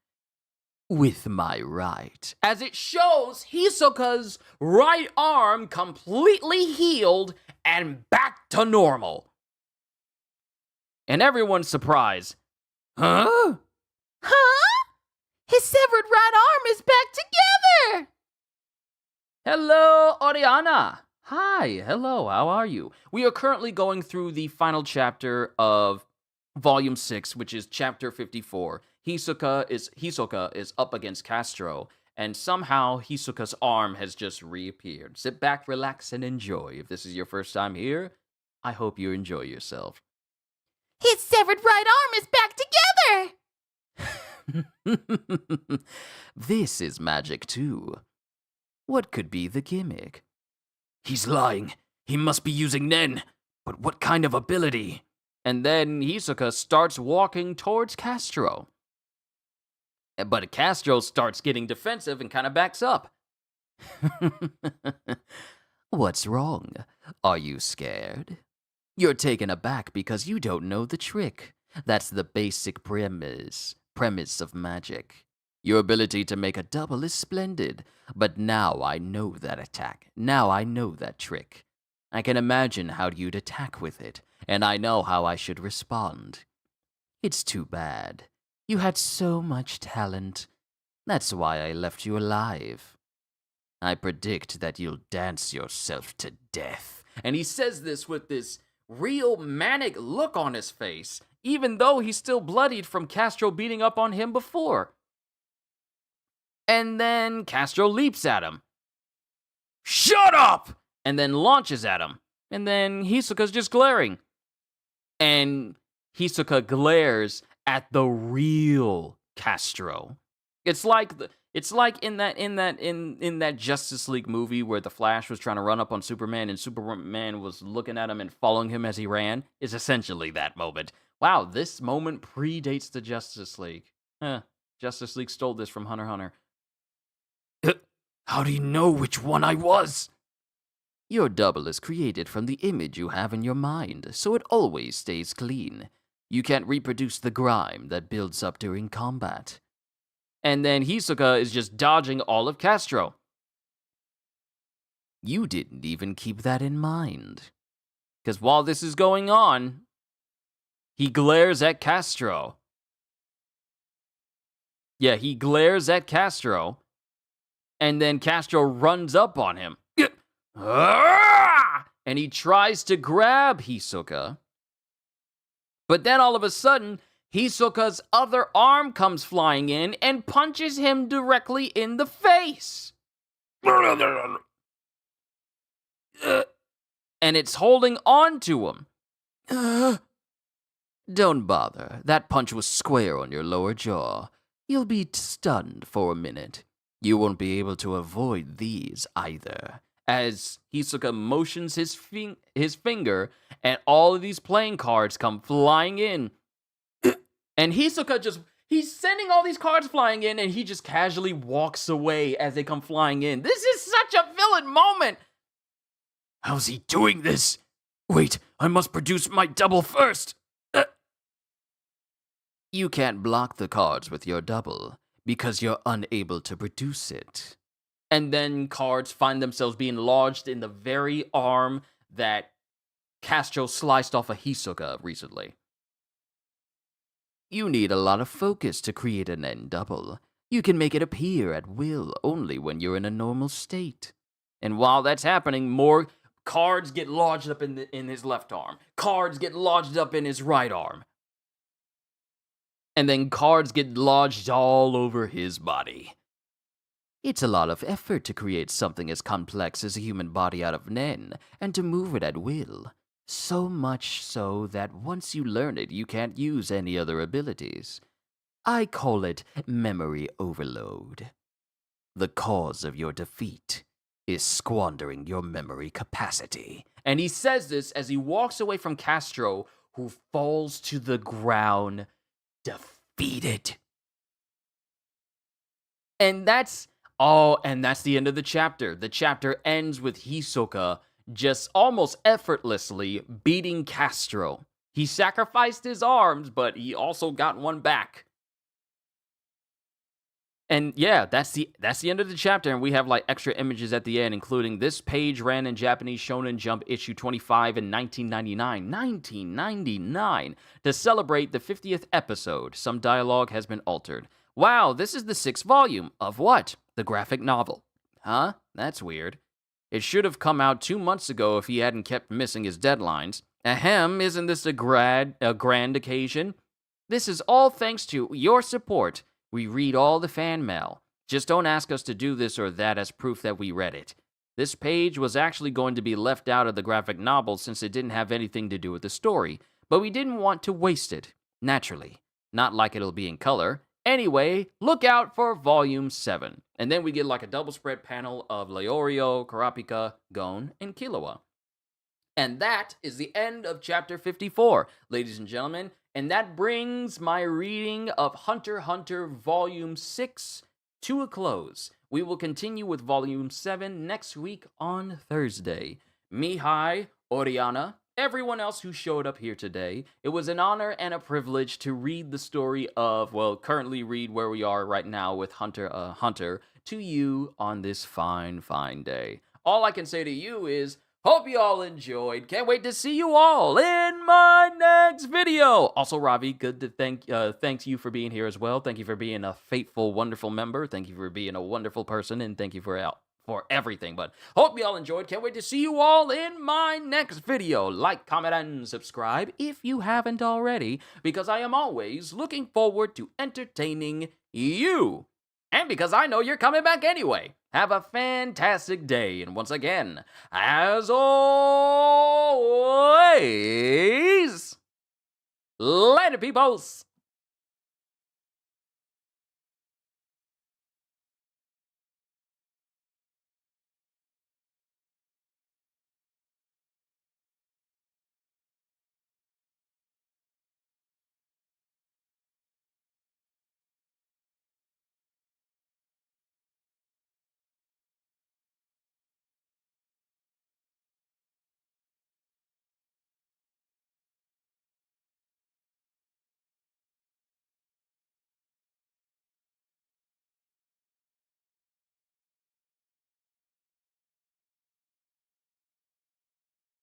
With my right. As it shows Hisoka's right arm completely healed and back to normal. And everyone's surprised. Huh? Huh? His severed right arm is back together. Hello, Oriana. Hi, hello, how are you? We are currently going through the final chapter of Volume 6, which is Chapter 54. Hisoka is up against Castro, and somehow Hisoka's arm has just reappeared. Sit back, relax, and enjoy. If this is your first time here, I hope you enjoy yourself. His severed right arm is back together. This is magic too. What could be the gimmick? He's lying. He must be using Nen. But what kind of ability? And then Hisoka starts walking towards Castro. But Castro starts getting defensive and kind of backs up. What's wrong? Are you scared? You're taken aback because you don't know the trick. That's the basic premise of magic. Your ability to make a double is splendid, but now I know that attack. Now I know that trick. I can imagine how you'd attack with it, and I know how I should respond. It's too bad. You had so much talent. That's why I left you alive. I predict that you'll dance yourself to death. And he says this with this real manic look on his face, even though he's still bloodied from Castro beating up on him before. And then Castro leaps at him. Shut up! And then launches at him. And then Hisoka's just glaring. And Hisoka glares at the real Castro. It's like in that Justice League movie where the Flash was trying to run up on Superman and Superman was looking at him and following him as he ran. It's essentially that moment. Wow, this moment predates the Justice League. Justice League stole this from Hunter x Hunter. How do you know which one I was? Your double is created from the image you have in your mind, so it always stays clean. You can't reproduce the grime that builds up during combat. And then Hisoka is just dodging all of Castro. You didn't even keep that in mind. Because while this is going on, he glares at Castro. Yeah, he glares at Castro. And then Castro runs up on him. And he tries to grab Hisoka. But then all of a sudden, Hisoka's other arm comes flying in and punches him directly in the face. And it's holding on to him. Don't bother. That punch was square on your lower jaw. You'll be stunned for a minute. You won't be able to avoid these either. As Hisoka motions his finger, and all of these playing cards come flying in. And Hisoka he's sending all these cards flying in, and he just casually walks away as they come flying in. This is such a villain moment! How's he doing this? Wait, I must produce my double first. You can't block the cards with your double, because you're unable to produce it. And then cards find themselves being lodged in the very arm that Castro sliced off of Hisoka recently. You need a lot of focus to create an end double. You can make it appear at will only when you're in a normal state. And while that's happening, more cards get lodged up in his left arm. Cards get lodged up in his right arm. And then cards get lodged all over his body. It's a lot of effort to create something as complex as a human body out of Nen, and to move it at will. So much so that once you learn it, you can't use any other abilities. I call it memory overload. The cause of your defeat is squandering your memory capacity. And he says this as he walks away from Castro, who falls to the ground, defeated. And that's the end of the chapter. The chapter ends with Hisoka just almost effortlessly beating Castro. He sacrificed his arms, but he also got one back. And yeah, that's the end of the chapter, and we have like extra images at the end, including this page ran in Japanese Shonen Jump issue 25 in 1999, to celebrate the 50th episode. Some dialogue has been altered. Wow, this is the 6th volume of what? The graphic novel. Huh? That's weird. It should have come out 2 months ago if he hadn't kept missing his deadlines. Ahem, isn't this a grand occasion? This is all thanks to your support. We read all the fan mail. Just don't ask us to do this or that as proof that we read it. This page was actually going to be left out of the graphic novel since it didn't have anything to do with the story, but we didn't want to waste it, naturally. Not like it'll be in color. Anyway, look out for Volume 7. And then we get like a double spread panel of Leorio, Kurapika, Gon, and Killua. And that is the end of Chapter 54, ladies and gentlemen. And that brings my reading of Hunter x Hunter Volume 6 to a close. We will continue with Volume 7 next week on Thursday. Mihai, Oriana, everyone else who showed up here today, it was an honor and a privilege to read the story of, well, currently read where we are right now with Hunter x Hunter to you on this fine, fine day. All I can say to you is, hope you all enjoyed. Can't wait to see you all in my next video. Also, Ravi, good to thank you for being here as well. Thank you for being a faithful, wonderful member. Thank you for being a wonderful person, and thank you for everything. But hope you all enjoyed. Can't wait to see you all in my next video. Like, comment, and subscribe if you haven't already, because I am always looking forward to entertaining you. And because I know you're coming back anyway. Have a fantastic day. And once again, as always, later, peoples.